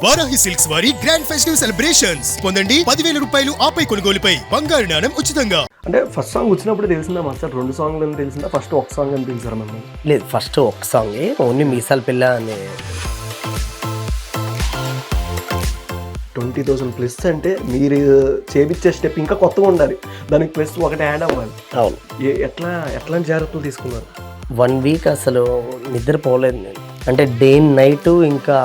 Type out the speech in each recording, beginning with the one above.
Varahi silks వారి grand festive celebrations పొందండి 10,000 రూపాయలు ఆపై కొనుగోలుపై బంగారు నాణెం ఉచితంగా. అంటే ఫస్ట్ సాంగ్ వచ్చినప్పుడు తెలిసిందా మాస్టర్? 2 సాంగ్లు అని తెలిసిందా? ఫస్ట్ ఒక సాంగ్ అని తెలిసారా మిమ్మల్ని? లేదు, ఫస్ట్ ఒక సాంగే, ఓన్లీ మీసాల పిల్ల అనే. 20,000 ప్లస్ అంటే మీరు చేపించే స్టెప్ ఇంకా కొత్తగా ఉండాలి, దానికి ప్లస్ ఒకటి యాడ్ అవ్వాలి. అవును. ఎట్లాంటి జాగ్రత్తలు తీసుకున్నారు? 1 వీక్ అసలు నిద్రపోలేదు నేను. అంటే డే నైట్. ఇంకా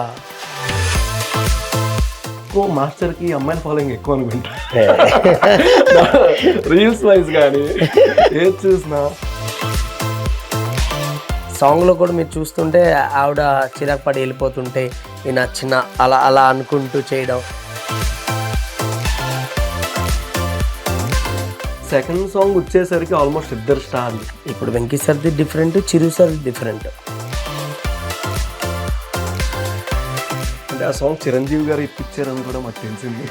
మాస్టర్కి అమ్మాయిల ఫాలోయింగ్ ఎక్కువ అనుకుంటా. రీల్స్ వైజ్ కానీ ఏది చూసినా సాంగ్లో కూడా మీరు చూస్తుంటే ఆవిడ చిరాకు పడి వెళ్ళిపోతుంటే ఈయన చిన్న అలా అలా అనుకుంటూ చేయడం. సెకండ్ సాంగ్ వచ్చేసరికి ఆల్మోస్ట్ ఇద్దరు స్టార్లు. ఇప్పుడు వెంకీ సార్ది డిఫరెంట్, చిరు సార్ది డిఫరెంట్. అంటే ఆ సాంగ్ చిరంజీవి గారు ఇప్పించారని కూడా మాకు తెలిసింది.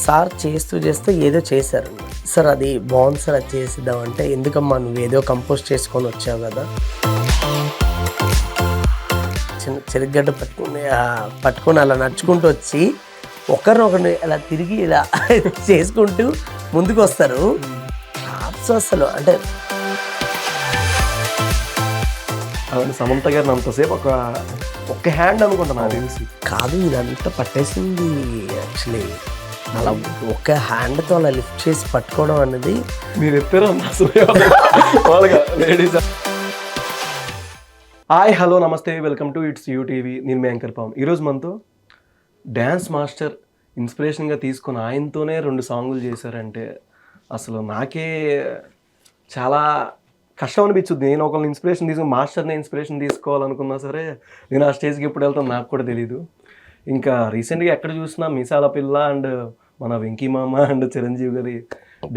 సార్ చేస్తూ ఏదో చేశారు. సార్ అది బాగుంది సార్, అది చేసిద్దాం అంటే, ఎందుకమ్మా నువ్వు ఏదో కంపోజ్ చేసుకొని వచ్చావు కదా. చెరుగడ్డ పట్టుకొని అలా నడుచుకుంటూ వచ్చి ఒకరిని అలా తిరిగి ఇలా చేసుకుంటూ ముందుకు వస్తారు. అసలు అంటే అవును, సమంత గారిని అంతసేపు ఒక హ్యాండ్ అనుకుంటా నాకు తెలిసి. కాదు, ఇదంతా పట్టేసింది యాక్చువల్లీ. అలా ఒక హ్యాండ్తో అలా లిఫ్ట్ చేసి పట్టుకోవడం అనేది మీరు ఎత్తారు లేడీస్. హాయ్, హలో, నమస్తే, వెల్కమ్ టు ఇట్స్ యూటీవీ. నేను మీ యాంకర్ పవన్. ఈరోజు మనతో డ్యాన్స్ మాస్టర్ ఇన్స్పిరేషన్గా తీసుకుని ఆయనతోనే 2 సాంగులు చేశారంటే అసలు నాకే చాలా కష్టం అనిపించుద్ది. నేను ఒకళ్ళని ఇన్స్పిరేషన్ తీసుకుని మాస్టర్ని ఇన్స్పిరేషన్ తీసుకోవాలనుకున్నా సరే నేను ఆ స్టేజ్కి ఎప్పుడు వెళ్తాను నాకు కూడా తెలీదు. ఇంకా రీసెంట్గా ఎక్కడ చూసినా మీసాల పిల్ల అండ్ మన వెంకీ మామ అండ్ చిరంజీవి గారి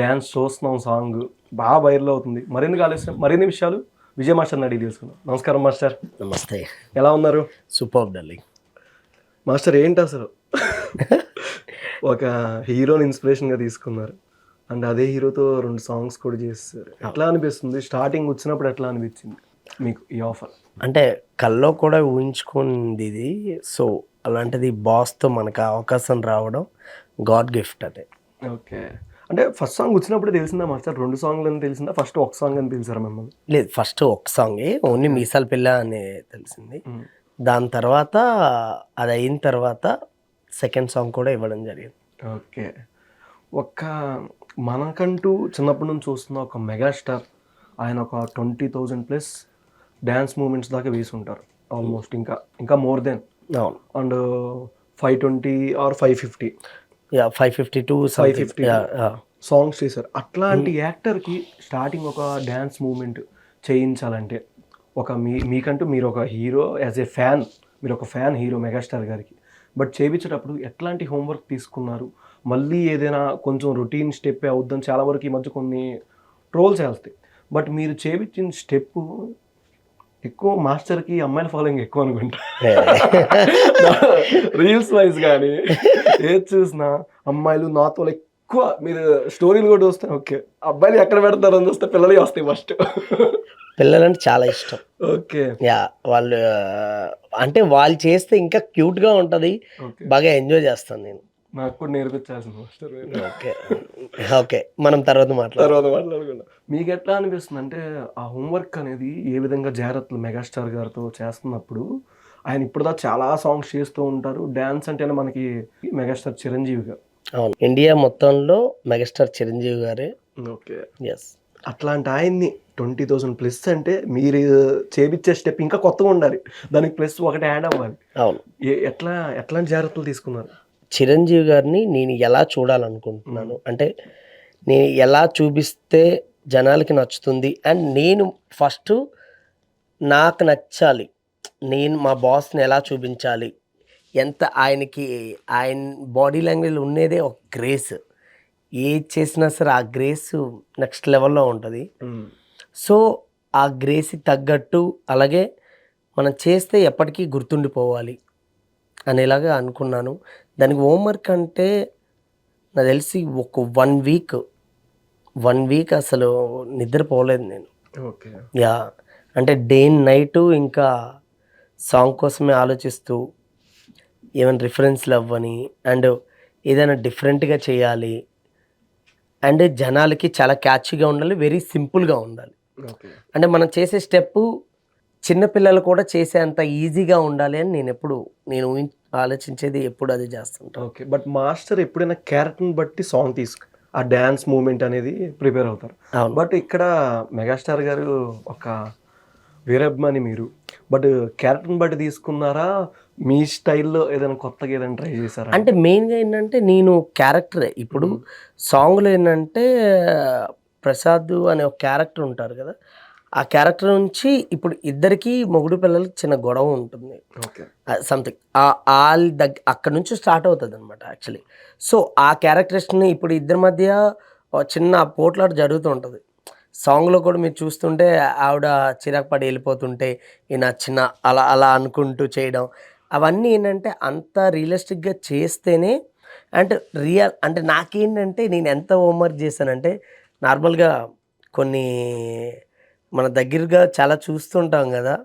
డ్యాన్స్ చూస్తున్నాం. సాంగ్ బాగా వైరల్ అవుతుంది. మరిన్ని విషయాలు విజయ్ మాస్టర్ని అడిగి తెలుసుకున్నాం. నమస్కారం మాస్టర్. నమస్తే. ఎలా ఉన్నారు? Super darling. మాస్టర్ ఏంటి అసలు ఒక హీరోని ఇన్స్పిరేషన్గా తీసుకున్నారు అండ్ అదే హీరోతో 2 సాంగ్స్ కూడా చేస్తారు. ఎట్లా అనిపిస్తుంది? స్టార్టింగ్ వచ్చినప్పుడు ఎట్లా అనిపించింది మీకు ఈ ఆఫర్? అంటే కల్లో కూడా ఊహించుకుంది ఇది. సో అలాంటిది బాస్తో మనకు అవకాశం రావడం గాడ్ గిఫ్ట్ అదే. ఓకే. అంటే ఫస్ట్ సాంగ్ వచ్చినప్పుడు తెలిసిందా మాస్టర్? 2 సాంగ్లు అని తెలిసిందా? ఫస్ట్ ఒక సాంగ్ అని తెలిసారా మిమ్మల్ని? లేదు, ఫస్ట్ ఒక సాంగే, ఓన్లీ మీసాల పిల్ల అనే తెలిసింది. దాని తర్వాత అది అయిన తర్వాత సెకండ్ సాంగ్ కూడా ఇవ్వడం జరిగింది. ఓకే. మనకంటూ చిన్నప్పటి నుంచి చూస్తున్న ఒక మెగాస్టార్, ఆయన ఒక 20,000 ప్లస్ డ్యాన్స్ మూమెంట్స్ దాకా వేసి ఉంటారు ఆల్మోస్ట్. ఇంకా మోర్ దెన్. అవును. అండ్ 520 ఆర్ 550 550 సాంగ్స్ చేశారు. అట్లాంటి యాక్టర్కి స్టార్టింగ్ ఒక డ్యాన్స్ మూమెంట్ చేయించాలంటే మీకంటూ మీరు ఒక హీరో, యాజ్ ఏ ఫ్యాన్, మీరు ఒక ఫ్యాన్ హీరో మెగాస్టార్ గారికి, బట్ చేయించేటప్పుడు ఎట్లాంటి హోంవర్క్ తీసుకున్నారు? మళ్ళీ ఏదైనా కొంచెం రొటీన్ స్టెప్ అవుద్దని చాలా వరకు ఈ మధ్య కొన్ని ట్రోల్స్ వేస్తాయి, బట్ మీరు చేయించిన స్టెప్ ఎక్కువ మాస్టర్కి అమ్మాయిల ఫాలోయింగ్ ఎక్కువ అనుకుంటా. రీల్స్ వైజ్ కానీ ఏది చూసినా అమ్మాయిలు నాతో ఎక్కువ. మీరు స్టోరీలు కూడా వస్తే ఓకే, అబ్బాయిలు ఎక్కడ పెడతారు అని చూస్తే పిల్లలే వస్తాయి ఫస్ట్. పిల్లలంటే చాలా ఇష్టం. ఓకే. వాళ్ళు అంటే వాళ్ళు చేస్తే ఇంకా క్యూట్గా ఉంటుంది, బాగా ఎంజాయ్ చేస్తాను నేను. నాకు కూడా నేర్పించాల్సింది మాస్టర్. ఓకే, మనం తర్వాత మాట్లాడుకుందాం. మీకు ఎట్లా అనిపిస్తుంది అంటే ఆ హోంవర్క్ అనేది ఏ విధంగా జాగ్రత్తలు మెగాస్టార్ గారితో చేస్తున్నప్పుడు? ఆయన ఇప్పుడుదా చాలా సాంగ్స్ చేస్తూ ఉంటారు. డ్యాన్స్ అంటేనే మనకి మెగాస్టార్ చిరంజీవి గారు. అవును, ఇండియా మొత్తంలో మెగాస్టార్ చిరంజీవి గారే. ఓకే. ఎస్. అట్లాంటి ఆయన్ని 20,000 ప్లస్ అంటే మీరు చేపించే స్టెప్ ఇంకా కొత్తగా ఉండాలి, దానికి ప్లస్ ఒకటి యాడ్ అవ్వాలి. అవును. ఎట్లాంటి జాగ్రత్తలు తీసుకున్నారు? చిరంజీవి గారిని నేను ఎలా చూడాలనుకుంటున్నాను అంటే, నేను ఎలా చూపిస్తే జనాలకి నచ్చుతుంది అండ్ నేను ఫస్ట్ నాకు నచ్చాలి, నేను మా బాస్ని ఎలా చూపించాలి, ఎంత ఆయన బాడీ లాంగ్వేజ్ ఉండేదే ఒక గ్రేస్. ఏది చేసినా సరే ఆ గ్రేస్ నెక్స్ట్ లెవెల్లో ఉంటుంది. సో ఆ గ్రేస్కి తగ్గట్టు, అలాగే మనం చేస్తే ఎప్పటికీ గుర్తుండిపోవాలి అనేలాగా అనుకున్నాను. దానికి హోంవర్క్ అంటే నాకు తెలిసి ఒక 1 వీక్ అసలు నిద్రపోలేదు నేను. ఓకే. అంటే డే నైట్. ఇంకా సాంగ్ కోసమే ఆలోచిస్తూ ఏమైనా రిఫరెన్స్లు అవ్వని అండ్ ఏదైనా డిఫరెంట్గా చేయాలి అండ్ జనాలకి చాలా క్యాచ్గా ఉండాలి, వెరీ సింపుల్గా ఉండాలి. ఓకే. అంటే మనం చేసే స్టెప్పు చిన్నపిల్లలు కూడా చేసే అంత ఈజీగా ఉండాలి అని నేను ఆలోచించేది ఎప్పుడు అది చేస్తుంటాను. ఓకే. బట్ మాస్టర్ ఎప్పుడైనా క్యారెక్టర్ని బట్టి సాంగ్ ఆ డ్యాన్స్ మూమెంట్ అనేది ప్రిపేర్ అవుతారు. అవును. బట్ ఇక్కడ మెగాస్టార్ గారు ఒక వీరాభిమాని మీరు. బట్ క్యారెక్టర్ని బట్టి తీసుకున్నారా? మీ స్టైల్లో ఏదైనా కొత్తగా ఏదైనా ట్రై చేశారా? అంటే మెయిన్గా ఏంటంటే నేను క్యారెక్టరే ఇప్పుడు సాంగ్లో ఏంటంటే ప్రసాద్ అనే ఒక క్యారెక్టర్ ఉంటారు కదా, ఆ క్యారెక్టర్ నుంచి ఇప్పుడు ఇద్దరికి మొగుడు పిల్లలకి చిన్న గొడవ ఉంటుంది, ఓకే. సంథింగ్ అక్కడ నుంచి స్టార్ట్ అవుతుంది అనమాట యాక్చువల్లీ. సో ఆ క్యారెక్టర్స్ని ఇప్పుడు ఇద్దరి మధ్య ఒక చిన్న పోట్లాట జరుగుతూ ఉంటుంది. సాంగ్లో కూడా మీరు చూస్తుంటే ఆవిడ చిరాకు పడి వెళ్ళిపోతుంటే ఈయన చిన్న అలా అలా అనుకుంటూ చేయడం, అవన్నీ ఏంటంటే అంత రియలిస్టిక్గా చేస్తేనే అంటే అంటే నాకేంటంటే నేను ఎంత హోంవర్క్ చేశానంటే నార్మల్గా కొన్ని మన దగ్గరగా చాలా చూస్తుంటాం కదా,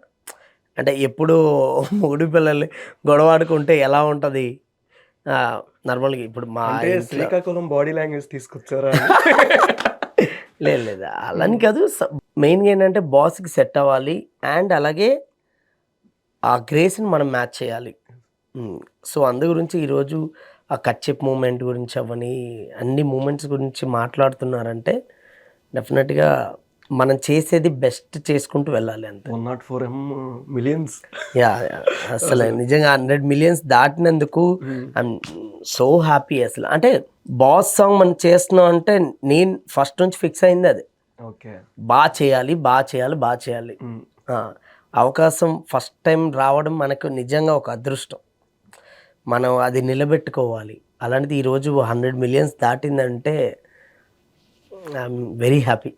అంటే ఎప్పుడు మొగుడు పిల్లలు గొడవాడుకుంటే ఎలా ఉంటుంది నార్మల్గా ఇప్పుడు మా అంటే శ్రీకాకుళం బాడీ లాంగ్వేజ్ తీసుకొచ్చారా? లేదు అలాని కాదు, మెయిన్గా ఏంటంటే బాస్కి సెట్ అవ్వాలి అండ్ అలాగే ఆ గ్రేస్ని మనం మ్యాచ్ చేయాలి. సో అందు గురించి ఈరోజు ఆ కచ్చెప్ మూమెంట్ గురించి అవన్నీ అన్ని మూమెంట్స్ గురించి మాట్లాడుతున్నారంటే డెఫినెట్గా మనం చేసేది బెస్ట్ చేసుకుంటూ వెళ్ళాలి అంతే. 104 మిలియన్స్. యా అసలు నిజంగా 100 మిలియన్స్ దాటినందుకు ఐఎమ్ సో హ్యాపీ. అసలు అంటే బాస్ సాంగ్ మనం చేస్తున్నాం అంటే నేను ఫస్ట్ నుంచి ఫిక్స్ అయింది అది. ఓకే. బాగా చేయాలి బాగా చేయాలి బాగా చేయాలి. అవకాశం ఫస్ట్ టైం రావడం మనకు నిజంగా ఒక అదృష్టం, మనం అది నిలబెట్టుకోవాలి. అలాంటిది ఈరోజు 100 మిలియన్స్ దాటిందంటే I'm very happy.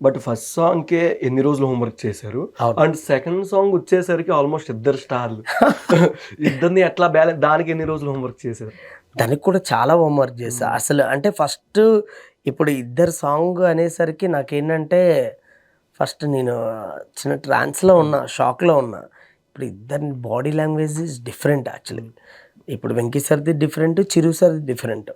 But first సాంగ్కే ఎన్ని రోజులు హోంవర్క్ చేశారు? అండ్ సెకండ్ సాంగ్ వచ్చేసరికి ఆల్మోస్ట్ ఇద్దరు స్టార్లు. ఇద్దరిని ఎట్లా బ్యాలెన్స్, దానికి ఎన్ని రోజులు హోంవర్క్ చేశారు? దానికి కూడా చాలా హోంవర్క్ చేశా అసలు. అంటే ఫస్ట్ ఇప్పుడు ఇద్దరు సాంగ్ అనేసరికి నాకేంటంటే ఫస్ట్ నేను చిన్న ట్రాన్స్లో ఉన్నా, షాక్లో ఉన్నా. ఇప్పుడు ఇద్దరి body language is different actually. ఇప్పుడు వెంకీ సార్ది డిఫరెంట్, చిరు సార్ది డిఫరెంట్.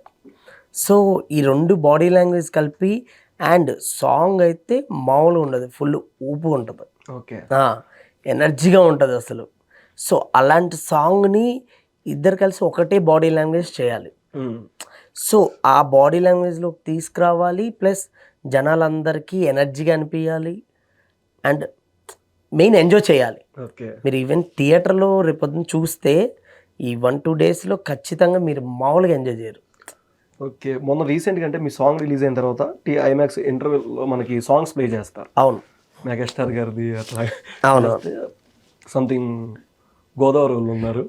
సో ఈ రెండు బాడీ లాంగ్వేజ్ కలిపి అండ్ సాంగ్ అయితే మామూలుగా ఉండదు, ఫుల్ ఊపు ఉంటుంది, ఓకే, ఎనర్జీగా ఉంటుంది అసలు. సో అలాంటి సాంగ్ని ఇద్దరు కలిసి ఒకటే బాడీ లాంగ్వేజ్ చేయాలి. సో ఆ బాడీ లాంగ్వేజ్లో తీసుకురావాలి, ప్లస్ జనాలందరికీ ఎనర్జీగా అనిపించాలి అండ్ మెయిన్ ఎంజాయ్ చేయాలి. ఓకే. మీరు ఈవెన్ థియేటర్లో రేపొద్దున చూస్తే ఈ 1-2 డేస్లో ఖచ్చితంగా మీరు మామూలుగా ఎంజాయ్ చేయరు. ఓకే. మొన్న రీసెంట్గా అంటే మీ సాంగ్ రిలీజ్ అయిన తర్వాత ఐమాక్స్ ఇంటర్వ్యూలో మనకి సాంగ్స్ ప్లే చేస్తారు. అవును, మెగాస్టార్ గారిది అట్లా. అవును, సంథింగ్ గోదావరి వాళ్ళు ఉన్నారు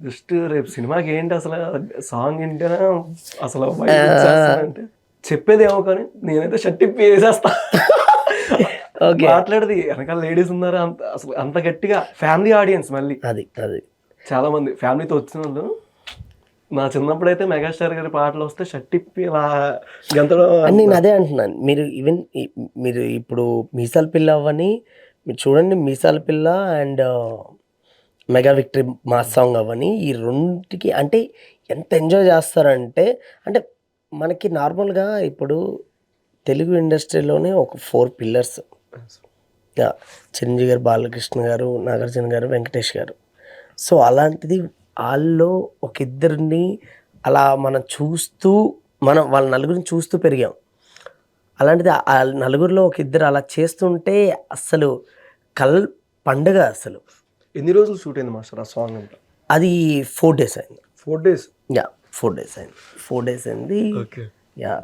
జస్ట్ రేపు సినిమాకి ఏంటి అసలు సాంగ్ ఏంటనే అసలు అంటే చెప్పేదేమో కానీ నేనైతే షర్ట్ ఇప్పి వేసేస్తా. మాట్లాడేది వెనకాల లేడీస్ ఉన్నారు, అంత అసలు అంత గట్టిగా ఫ్యామిలీ ఆడియన్స్. మళ్ళీ అది చాలా మంది ఫ్యామిలీతో వచ్చిన వాళ్ళు. నా చిన్నప్పుడు అయితే మెగాస్టార్ గారి పాటలు వస్తే షర్ట్ ఇప్పి ఇలా గెంతడం. నేను అదే అంటున్నాను, మీరు ఇప్పుడు మీసాల పిల్ల అవ్వని మీరు చూడండి, మీసాల పిల్ల అండ్ మెగా విక్టరీ మా సాంగ్ అవని ఈ రెండుకి అంటే ఎంత ఎంజాయ్ చేస్తారంటే, అంటే మనకి నార్మల్గా ఇప్పుడు తెలుగు ఇండస్ట్రీలోనే ఒక 4 పిల్లర్స్, చిరంజీవి గారు, బాలకృష్ణ గారు, నాగార్జున గారు, వెంకటేష్ గారు. సో అలాంటిది వాళ్ళలో ఒక ఇద్దరిని అలా మనం చూస్తూ వాళ్ళ నలుగురిని చూస్తూ పెరిగాం. అలాంటిది ఆ నలుగురిలో ఒక ఇద్దరు అలా చేస్తుంటే అసలు పండుగ అసలు. ఎన్ని రోజులు షూట్ అయింది మాస్టర్ ఆ సాంగ్ అంతా? అది 4 days అయింది. 4 days? యా 4 days అయింది. 4 days అయింది. ఓకే. యా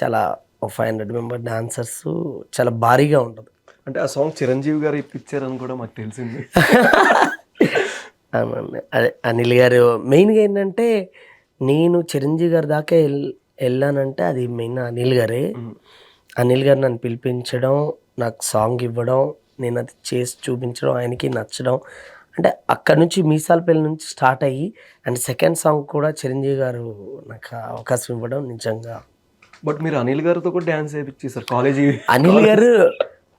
చాలా 500 మెంబర్ డాన్సర్స్, చాలా భారీగా ఉంటుంది. అంటే ఆ సాంగ్ చిరంజీవి గారు ఇప్పించారని కూడా మాకు తెలిసింది. అవునండి, అదే అనిల్ గారు. మెయిన్గా ఏంటంటే నేను చిరంజీవి గారి దాకా వెళ్ళానంటే అది మెయిన్ అనిల్ గారే. అనిల్ గారు నన్ను పిలిపించడం, నాకు సాంగ్ ఇవ్వడం, నేను అది చేసి చూపించడం, ఆయనకి నచ్చడం, అంటే అక్కడ నుంచి మీసాల పెళ్ళి నుంచి స్టార్ట్ అయ్యి అండ్ సెకండ్ సాంగ్ కూడా చిరంజీవి గారు నాకు అవకాశం ఇవ్వడం నిజంగా. బట్ మీరు అనిల్ గారితో కూడా డ్యాన్స్ చేయించేసారు కాలేజీ. అనిల్ గారు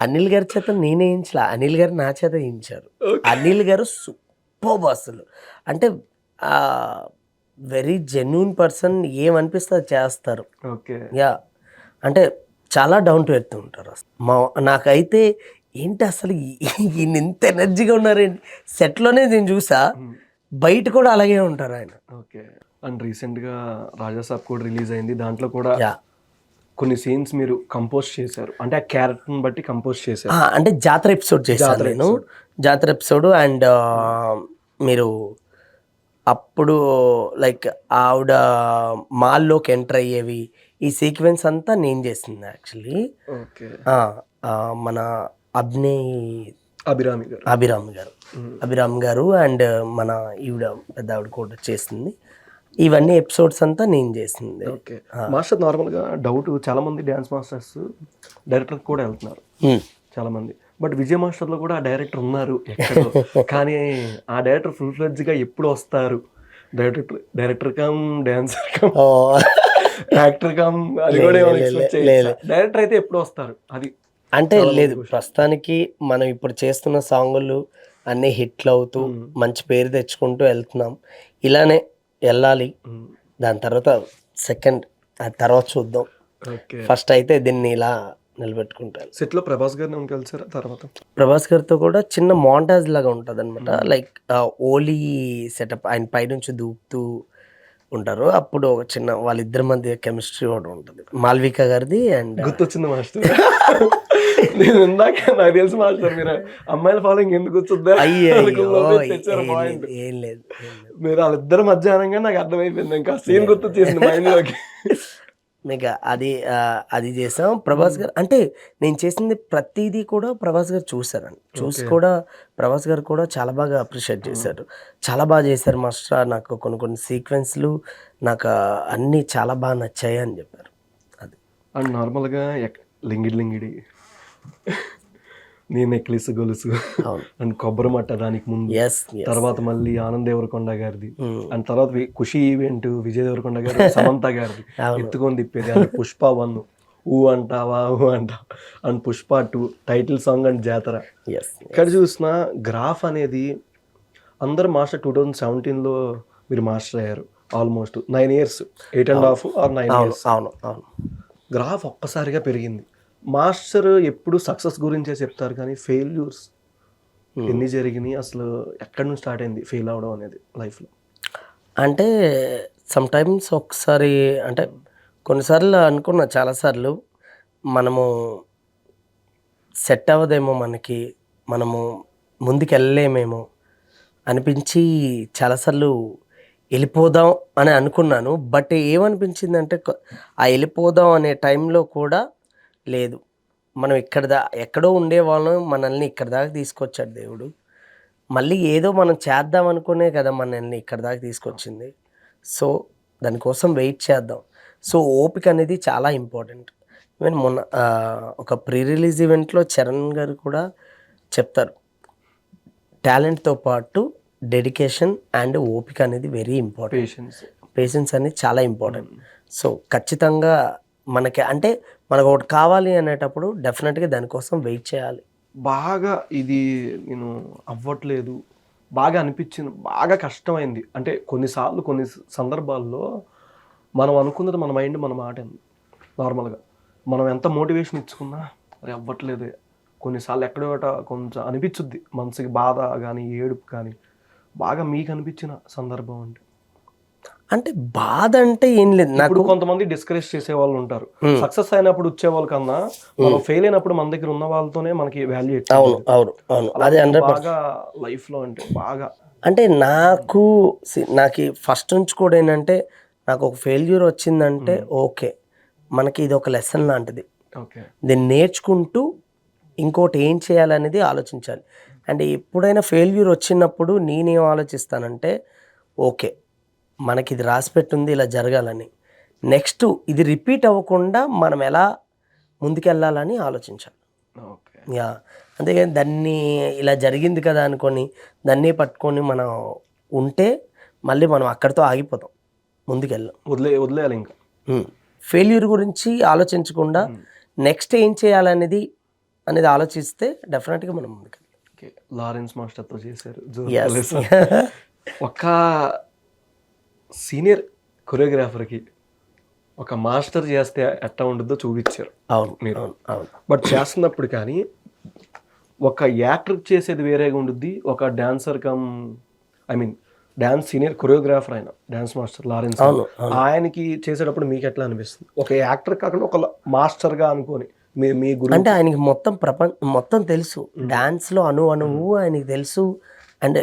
అనిల్ గారి చేత నేనే వేయించలే, అనిల్ గారు నా చేత వేయించారు. అనిల్ గారు సూపర్ అసలు, అంటే వెరీ జెన్యున్ పర్సన్, ఏమనిపిస్తే అది చేస్తారు. ఓకే. యా, అంటే చాలా డౌన్ టు ఎర్త్ ఉంటారు అసలు. నాకైతే ఏంటి అసలు ఈయన ఇంత ఎనర్జీగా ఉన్నారేంటి, సెట్లోనే నేను చూసా, బయట కూడా అలాగే ఉంటారు ఆయన. ఓకే. అండ్ రీసెంట్గా రాజాసాబ్ కూడా రిలీజ్ అయింది, దాంట్లో కూడా యా, కొన్ని సీన్స్ మీరు కంపోజ్ చేశారు, అంటే ఆ క్యారెక్టర్ని బట్టి కంపోజ్ చేశారు. అంటే జాతర ఎపిసోడ్ చేశాను నేను, జాతర ఎపిసోడ్. అండ్ మీరు అప్పుడు లైక్ ఆవిడ మాల్లోకి ఎంటర్ అయ్యేవి, ఈ సీక్వెన్స్ అంతా నేను చేసింది యాక్చువల్లీ. ఓకే. మన అభిరామ్ గారు అండ్ మన ఈవిడ పెద్ద ఆవిడ కూడా చేసింది. ఇవన్నీ ఎపిసోడ్స్ అంతా నేను చేసింది. ఓకే. మాస్టర్, నార్మల్గా డౌట్, చాలా మంది డ్యాన్స్ మాస్టర్స్ డైరెక్టర్ కూడా వెళ్తున్నారు చాలా మంది, బట్ విజయ్ మాస్టర్లో కూడా ఆ డైరెక్టర్ ఉన్నారు ఎక్కడో, కానీ ఆ డైరెక్టర్ ఫుల్ ఫ్లెడ్జ్గా ఎప్పుడు వస్తారు? Director come dancer come actor come, అది కూడా డైరెక్టర్ అయితే ఎప్పుడు వస్తారు? అది అంటే లేదు, ప్రస్తుతానికి మనం ఇప్పుడు చేస్తున్న సాంగులు అన్నీ హిట్లు అవుతూ మంచి పేరు తెచ్చుకుంటూ వెళ్తున్నాం. ఇలానే వెళ్ళాలి. దాని తర్వాత సెకండ్, ఆ తర్వాత చూద్దాం. ఫస్ట్ అయితే దీన్ని ఇలా నిలబెట్టుకుంటాను. సెట్లో ప్రభాస్ గారిని కలిసారా? తర్వాత ప్రభాస్ గారితో కూడా చిన్న మాంటాజ్ లాగా ఉంటుంది అనమాట, లైక్ ఓలీ సెటప్, ఆయన పైనుంచి దూకుతూ ఉంటారు. అప్పుడు ఒక చిన్న వాళ్ళిద్దరి మధ్య కెమిస్ట్రీ కూడా ఉంటుంది, మాల్విక గారిది. అండ్ గుర్తొచ్చింది మాస్టర్, నేను ఇందాక నాకు తెలుసు మాస్టర్ మీరు అమ్మాయిల ఫాలోయింగ్ ఎందుకు వచ్చిందా, ఏం లేదు, మీరు వాళ్ళిద్దరు మధ్యాహ్నంగా నాకు అర్థమైపోయింది, ఇంకా సీన్ గుర్తొచ్చేసింది మైండ్లోకి. మీకు అది చేసాం. ప్రభాస్ గారు అంటే నేను చేసింది ప్రతిదీ కూడా ప్రభాస్ గారు చూసారండి, చూసి కూడా ప్రభాస్ గారు కూడా చాలా బాగా అప్రిషియేట్ చేశారు. చాలా బాగా చేశారు మాస్టర్, నాకు కొన్ని సీక్వెన్స్లు నాకు అన్నీ చాలా బాగా నచ్చాయి అని చెప్పారు. అది అండ్ నార్మల్గా లింగిడి నీ నెక్లెస్ గొలుసు అండ్ కొబ్బరి మట్ట దానికి ముందు, తర్వాత మళ్ళీ ఆనంద్ దేవరకొండ గారిది, అండ్ తర్వాత ఖుషి ఈవెంట్ విజయ్ దేవరకొండ గారి సమంత గారిది ఎత్తుకొని తిప్పేది, అండ్ పుష్ప 1 ఊ అంటావా ఊ అంటావా, and Pushpa 2 title song and జాతర. ఇక్కడ చూసిన గ్రాఫ్ అనేది అందరు మాస్టర్ 2017లో మీరు మాస్టర్ అయ్యారు, ఆల్మోస్ట్ 9 years, 8.5 or 9 years. అవును. గ్రాఫ్ ఒక్కసారిగా పెరిగింది. మాస్టర్ ఎప్పుడు సక్సెస్ గురించే చెప్తారు, కానీ ఫెయిల్యూర్స్ ఎన్ని జరిగినాయి, అసలు ఎక్కడి నుంచి స్టార్ట్ అయింది ఫెయిల్ అవడం అనేది లైఫ్లో? అంటే సమ్టైమ్స్ ఒకసారి, అంటే కొన్నిసార్లు అనుకున్నా, చాలాసార్లు మనము సెట్ అవ్వదేమో, మనము ముందుకు వెళ్ళలేమేమో అనిపించి చాలాసార్లు వెళ్ళిపోదాం అని అనుకున్నాను. బట్ ఏమనిపించిందంటే ఆ వెళ్ళిపోదాం అనే టైంలో కూడా లేదు, మనం ఎక్కడో ఉండేవాళ్ళం, మనల్ని ఇక్కడ దాకా తీసుకొచ్చాడు దేవుడు, మళ్ళీ ఏదో మనం చేద్దాం అనుకునే కదా మనల్ని ఇక్కడ దాకా తీసుకొచ్చింది. సో దానికోసం వెయిట్ చేద్దాం. సో ఓపిక అనేది చాలా ఇంపార్టెంట్. ఈవెన్ మొన్న ఒక ప్రీ రిలీజ్ ఈవెంట్లో చరణ్ గారు కూడా చెప్తారు, టాలెంట్తో పాటు డెడికేషన్ అండ్ ఓపిక అనేది వెరీ ఇంపార్టెంట్, పేషెన్స్ అనేది చాలా ఇంపార్టెంట్. సో ఖచ్చితంగా మనకు ఒకటి కావాలి అనేటప్పుడు డెఫినెట్గా దానికోసం వెయిట్ చేయాలి. బాగా ఇది నేను అవ్వట్లేదు, బాగా అనిపించింది, బాగా కష్టమైంది అంటే కొన్నిసార్లు కొన్ని సందర్భాల్లో మనం అనుకున్నది మన మైండ్ మన మాట నార్మల్గా మనం ఎంత మోటివేషన్ ఇచ్చుకున్నా అది అవ్వట్లేదు. కొన్నిసార్లు ఎక్కడో కొంచెం అనిపించుద్ది, మనసుకి బాధ కానీ ఏడుపు కానీ. బాగా మీకు అనిపించిన సందర్భం అంటే బాధ అంటే ఏం లేదు. నాకు కొంతమంది డిస్కరేజ్ చేసే వాళ్ళు ఉంటారు, సక్సెస్ అయినప్పుడు వచ్చేవాళ్ళు కన్నా మనం ఫెయిల్ అయినప్పుడు మన దగ్గర ఉన్న వాళ్ళతోనే మనకి వాల్యూ ఎక్కువ. అవును అది బాగా లైఫ్ లో అంటే బాగా అంటే నాకు ఫస్ట్ నుంచి కూడా ఏంటంటే, నాకు ఒక ఫెయిల్యూర్ వచ్చిందంటే ఓకే, మనకి ఇది ఒక లెసన్ లాంటిది, దీన్ని నేర్చుకుంటూ ఇంకోటి ఏం చేయాలనేది ఆలోచించాలి. అంటే ఎప్పుడైనా ఫెయిల్యూర్ వచ్చినప్పుడు నేనేం ఆలోచిస్తానంటే, ఓకే మనకి ఇది రాసిపెట్టుంది ఇలా జరగాలని, నెక్స్ట్ ఇది రిపీట్ అవ్వకుండా మనం ఎలా ముందుకెళ్ళాలని ఆలోచించాలి. అంతేగాని దాన్ని ఇలా జరిగింది కదా అనుకొని దాన్ని పట్టుకొని మనం ఉంటే మళ్ళీ మనం అక్కడితో ఆగిపోతాం, ముందుకెళ్ళాం, వదిలేయాలి. ఇంకా ఫెయిల్యూర్ గురించి ఆలోచించకుండా నెక్స్ట్ ఏం చేయాలనేది అనేది ఆలోచిస్తే డెఫినెట్గా మనం ముందుకు. ఓకే, లారెన్స్ మాస్టర్తో చేశారు. Yes. ఒక సీనియర్ కొరియోగ్రాఫర్కి ఒక మాస్టర్ చేస్తే ఎట్లా ఉంటుందో చూపించారు అవును మీరు. అవును అవును బట్ చేస్తున్నప్పుడు కానీ ఒక యాక్టర్ చేసేది వేరేగా ఉంటుంది, ఒక dancer come dance senior choreographer ఆయన డాన్స్ మాస్టర్ లారెన్స్ అవును, ఆయనకి చేసేటప్పుడు మీకు ఎట్లా అనిపిస్తుంది? ఒక యాక్టర్ కాకుండా ఒక మాస్టర్గా అనుకోని మీ గురించి. అంటే ఆయనకి మొత్తం తెలుసు, డాన్స్లో అణువు ఆయనకి తెలుసు, అండ్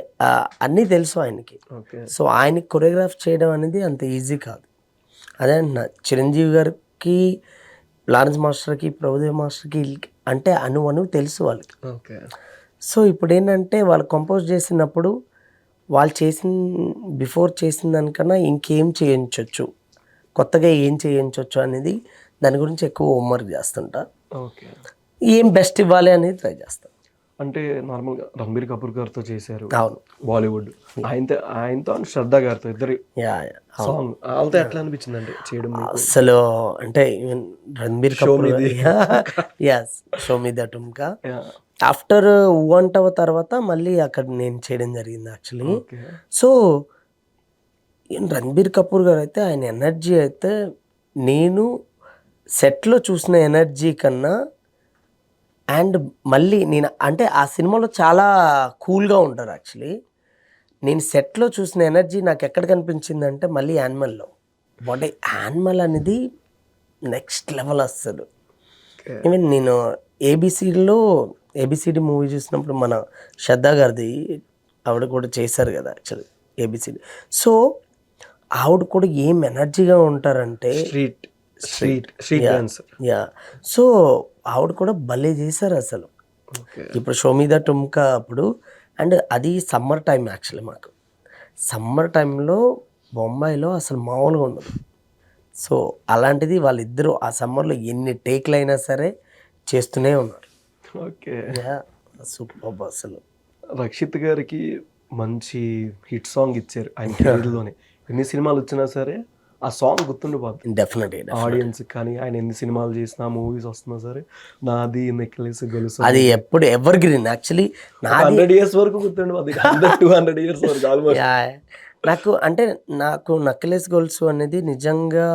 అన్నీ తెలుసు ఆయనకి. ఓకే, సో ఆయనకి కొరియోగ్రాఫ్ చేయడం అనేది అంత ఈజీ కాదు. అదే అంటున్నా, చిరంజీవి గారికి, లారెన్స్ మాస్టర్కి, ప్రభుదేవ్ మాస్టర్కి అంటే అణువు తెలుసు వాళ్ళకి. ఓకే. సో ఇప్పుడు ఏంటంటే వాళ్ళు కంపోజ్ చేసినప్పుడు వాళ్ళు బిఫోర్ చేసిన దానికన్నా ఇంకేం చేయించవచ్చు, కొత్తగా ఏం చేయించవచ్చు అనేది దాని గురించి ఎక్కువ హోంవర్క్ చేస్తుంటా. ఓకే, ఏం బెస్ట్ ఇవ్వాలి అనేది ట్రై చేస్తాను. అంటే నార్మల్గా రణబీర్ కపూర్ గారితో చేశారు అవును, బాలీవుడ్, ఆయనతో శ్రద్ధ గారితో ఇద్దరు యా సాంగ్, వాళ్ళతో ఎట్లా అనిపించింది అంటే చేయడం మీకు? అసలు అంటే even Ranbir Kapoor show me the Thumka after ఊవంటవ తర్వాత మళ్ళీ అక్కడ నేను చేయడం జరిగింది actually. Okay, so Ranbir Kapoor గారు అయితే ఆయన ఎనర్జీ అయితే నేను సెట్లో చూసిన ఎనర్జీ కన్నా, అండ్ మళ్ళీ నేను అంటే ఆ సినిమాలో చాలా కూల్గా ఉంటారు యాక్చువల్లీ. నేను సెట్లో చూసిన ఎనర్జీ నాకు ఎక్కడ కనిపించిందంటే మళ్ళీ యానిమల్లో. బాడీ యానిమల్ అనేది నెక్స్ట్ లెవెల్ అసలు. ఈవెన్ నేను ఏబిసిడి మూవీ చూసినప్పుడు మన శ్రద్ధా గారిది ఆవిడ కూడా చేశారు కదా యాక్చువల్లీ ఏబిసిడి. సో ఆవిడ కూడా ఏం ఎనర్జీగా ఉంటారంటే స్ట్రీట్ డాన్స్. యా, సో ఆవిడ కూడా భలే చేశారు అసలు. ఓకే, ఇప్పుడు షో మీద టుమ్కా అప్పుడు, అండ్ అది సమ్మర్ టైం యాక్చువల్లీ. మాకు సమ్మర్ టైంలో బొంబాయిలో అసలు మామూలుగా ఉండదు. సో అలాంటిది వాళ్ళిద్దరూ ఆ సమ్మర్లో ఎన్ని టేక్లు అయినా సరే చేస్తూనే ఉన్నారు. ఓకే. సూపర్ అసలు. రక్షిత్ గారికి మంచి హిట్ సాంగ్ ఇచ్చారు ఆయన కెరీర్లోనే. ఎన్ని సినిమాలు వచ్చినా సరే ఆ సాంగ్ గుర్తుండిపోతుంది డెఫినెట్లీ ఆడియన్స్ కానీ. ఆయన ఎన్ని సినిమాలు చేసినా, మూవీస్ వస్తున్నా సరే, నాది నెక్లెస్ గొలుసు అది ఎప్పుడు ఎవర్ గ్రీన్ యాక్చువల్లీ. 100 years వరకు గుర్తుండిపోతుంది, 100-200 years వరకు ఆల్మోస్ట్. నాకు నక్లెస్ గొలుసు అనేది నిజంగా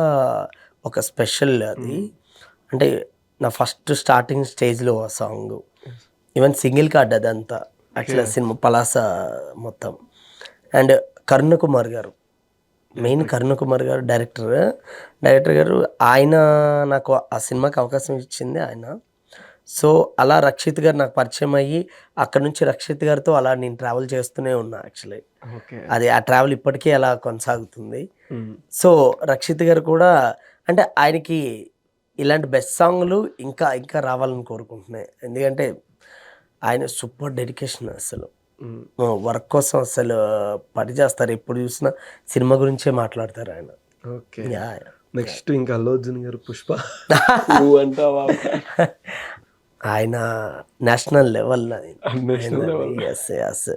ఒక స్పెషల్. అది అంటే నా ఫస్ట్ స్టార్టింగ్ స్టేజ్లో ఆ సాంగ్, ఈవెన్ సింగిల్ కార్డ్ అదంతా యాక్చువల్గా సినిమా పలాస మొత్తం. అండ్ కరుణ కుమార్ గారు, మెయిన్ కరుణ కుమార్ గారు డైరెక్టర్ గారు, ఆయన నాకు ఆ సినిమాకి అవకాశం ఇచ్చింది ఆయన. సో అలా రక్షిత్ గారు నాకు పరిచయం అయ్యి అక్కడ నుంచి రక్షిత్ గారితో అలా నేను ట్రావెల్ చేస్తూనే ఉన్నా యాక్చువల్లీ. అది ఆ ట్రావెల్ ఇప్పటికీ అలా కొనసాగుతుంది. సో రక్షిత్ గారు కూడా అంటే ఆయనకి ఇలాంటి బెస్ట్ సాంగ్లు ఇంకా ఇంకా రావాలని కోరుకుంటున్నాయి. ఎందుకంటే ఆయన సూపర్ డెడికేషన్ అసలు, వర్క్ కోసం అసలు పని చేస్తారు. ఎప్పుడు చూసినా సినిమా గురించే మాట్లాడతారు ఆయన. ఓకే, నెక్స్ట్ ఇంకా అల్లు అర్జున్ గారు పుష్ప అంటావా? ఆయన నేషనల్ లెవెల్. ఎస్ ఎస్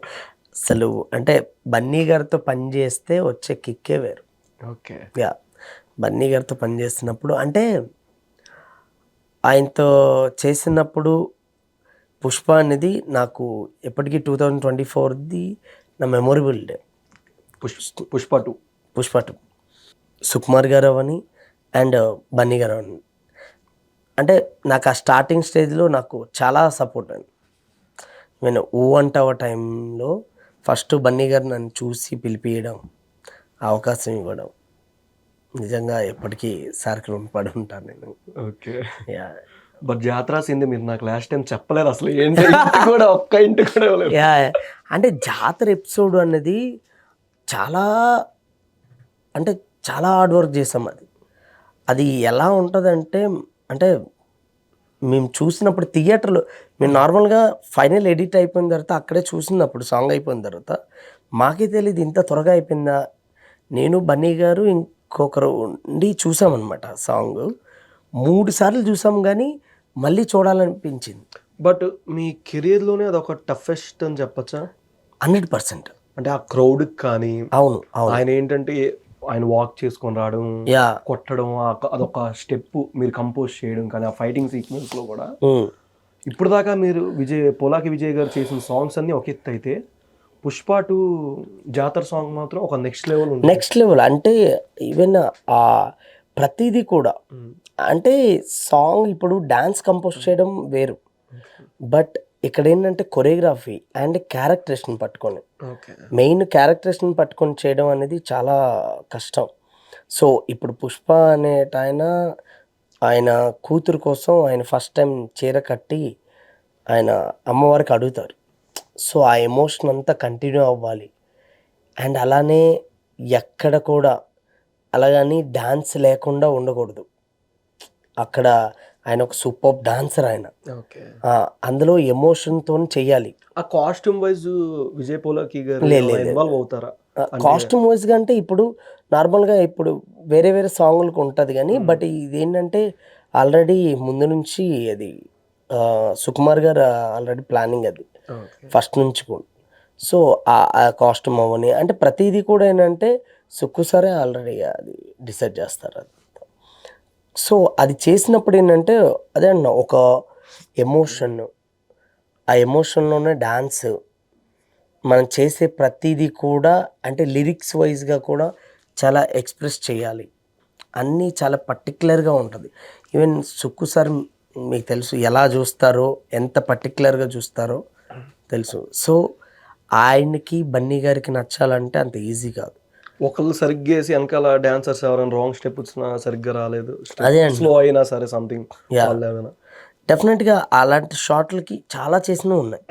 అసలు అంటే బన్నీ గారితో పని చేస్తే వచ్చే కిక్కే వేరు. ఓకే, యా, బన్నీ గారితో పని చేస్తున్నప్పుడు అంటే ఆయనతో చేసినప్పుడు పుష్ప అనేది నాకు ఎప్పటికీ 2024ది నా మెమొరబుల్ డే. పుష్ప 2 సుకుమార్ గారు అవని అండ్ బన్నీ గారు అవని, అంటే నాకు ఆ స్టార్టింగ్ స్టేజ్లో నాకు చాలా సపోర్ట్ అయింది. నేను అంటవ టైంలో ఫస్ట్ బన్నీ గారు నన్ను చూసి పిలిపియడం, అవకాశం ఇవ్వడం, నిజంగా ఎప్పటికీ సార్కి రుణపడి ఉంటాను నేను. Okay, yeah. బట్ జాతర సింది మీరు నాకు లాస్ట్ టైం చెప్పలేదు అసలు, ఏంటి కూడా ఒక్క ఇంటి కూడా ఇవ్వలేదు. యా, అంటే జాతర ఎపిసోడ్ అనేది చాలా అంటే చాలా హార్డ్ వర్క్ చేసాం. అది ఎలా ఉంటుందంటే, అంటే మేము చూసినప్పుడు థియేటర్లో మేము నార్మల్గా ఫైనల్ ఎడిట్ అయిపోయిన తర్వాత అక్కడే చూసినప్పుడు సాంగ్ అయిపోయిన తర్వాత మాకే తెలియదు ఇంత త్వరగా అయిపోయిందా. నేను బన్నీ గారు ఇంకొకరు ఉండి చూసామన్నమాట సాంగ్. 3 సార్లు చూసాం కానీ మళ్ళీ చూడాలనిపించింది. బట్ మీ కెరీర్లోనే అదొక టఫెస్ట్ అని చెప్పచ్చా? 100%. అంటే ఆ క్రౌడ్కి కానీ, అవును ఆయన ఏంటంటే ఆయన వాక్ చేసుకొని రావడం, కొట్టడం, అదొక స్టెప్ మీరు కంపోజ్ చేయడం కానీ, ఆ ఫైటింగ్ సీక్వెన్స్లో కూడా ఇప్పుడు దాకా మీరు పోలాకి విజయ్ గారు చేసిన సాంగ్స్ అన్నీ ఒక ఎత్తు అయితే పుష్ప 2 జాతర సాంగ్ మాత్రం ఒక నెక్స్ట్ లెవెల్ ఉంది. నెక్స్ట్ లెవెల్ అంటే ఈవెన్ ఆ ప్రతిదీ కూడా అంటే సాంగ్ ఇప్పుడు డాన్స్ కంపోజ్ చేయడం వేరు, బట్ ఇక్కడ ఏంటంటే కొరియోగ్రఫీ అండ్ క్యారెక్టరేషన్ పట్టుకొని, మెయిన్ క్యారెక్టరేషన్ పట్టుకొని చేయడం అనేది చాలా కష్టం. సో ఇప్పుడు పుష్ప అనేట ఆయన కూతురు కోసం ఆయన ఫస్ట్ టైం చీర కట్టి ఆయన అమ్మవారికి అడుగుతారు. సో ఆ ఎమోషన్ అంతా కంటిన్యూ అవ్వాలి. అండ్ అలానే ఎక్కడ కూడా అలాగని డాన్స్ లేకుండా ఉండకూడదు. అక్కడ ఆయన ఒక సూపర్ డాన్సర్ ఆయన. అందులో ఎమోషన్తో చెయ్యాలి. ఆ కాస్ట్యూమ్ వైజ్ విజయ్ పోలాకి గారు ఇన్వాల్వ్ అవుతారా? కాస్ట్యూమ్ వైజ్గా అంటే ఇప్పుడు నార్మల్గా ఇప్పుడు వేరే వేరే సాంగ్లకు ఉంటుంది కానీ, బట్ ఇదేంటంటే ఆల్రెడీ ముందు నుంచి అది సుకుమార్ గారు ఆల్రెడీ ప్లానింగ్ అది ఫస్ట్ నుంచి కూడా. సో ఆ కాస్ట్యూమ్ అవని అంటే ప్రతిదీ కూడా ఏంటంటే సుక్కు సరే ఆల్రెడీ అది డిసైడ్ చేస్తారు అది. సో అది చేసినప్పుడు ఏంటంటే అదే అన్న ఒక ఎమోషన్, ఆ ఎమోషన్లోనే డాన్స్ మనం చేసే ప్రతిదీ కూడా అంటే లిరిక్స్ వైజ్గా కూడా చాలా ఎక్స్ప్రెస్ చేయాలి. అన్నీ చాలా పర్టికులర్గా ఉంటుంది. ఈవెన్ సుక్కు సార్ మీకు తెలుసు ఎలా చూస్తారో, ఎంత పర్టికులర్గా చూస్తారో తెలుసు. సో ఆయనకి బన్నీ గారికి నచ్చాలంటే అంత ఈజీ కాదు. ఒకళ్ళు సరిగ్గా వేసి వెనకాల డాన్సర్స్ ఎవరైనా రాంగ్ స్టెప్ వచ్చినా సరిగ్గా రాలేదు, అదే స్లో అయినా సరే సంథింగ్ డెఫినెట్గా అలాంటి షాట్లకి చాలా చేసినవి ఉన్నాయి.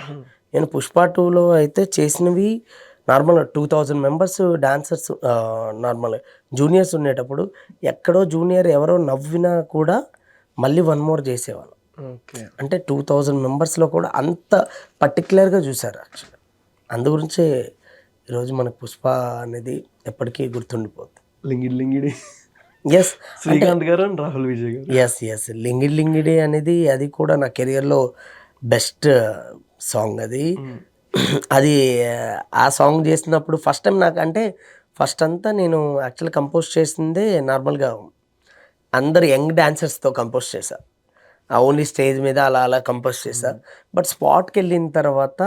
నేను పుష్ప 2లో అయితే చేసినవి normal 2000 members dancers normal juniors ఉండేటప్పుడు ఎక్కడో జూనియర్ ఎవరో నవ్వినా కూడా మళ్ళీ 1 మోర్ చేసేవాళ్ళం. అంటే 2000 మెంబర్స్లో కూడా అంత పర్టికులర్గా చూశారు యాక్చువల్లీ. అందు గురించే ఈరోజు మనకు పుష్ప అనేది ఎప్పటికీ గుర్తుండిపోతుంది. లింగిడి ఎస్ శ్రీకాంత్ గారు అండ్ రాహుల్ విజయ్ గారు. ఎస్ లింగిడి అనేది అది కూడా నా కెరియర్లో బెస్ట్ సాంగ్ అది. అది ఆ సాంగ్ చేసినప్పుడు ఫస్ట్ టైం నాకు అంటే ఫస్ట్ అంతా నేను యాక్చువల్ కంపోజ్ చేసిందే నార్మల్గా అందరు యంగ్ డాన్సర్స్తో కంపోజ్ చేశా. ఓన్లీ స్టేజ్ మీద అలా కంపోజ్ చేశా. బట్ స్పాట్కి వెళ్ళిన తర్వాత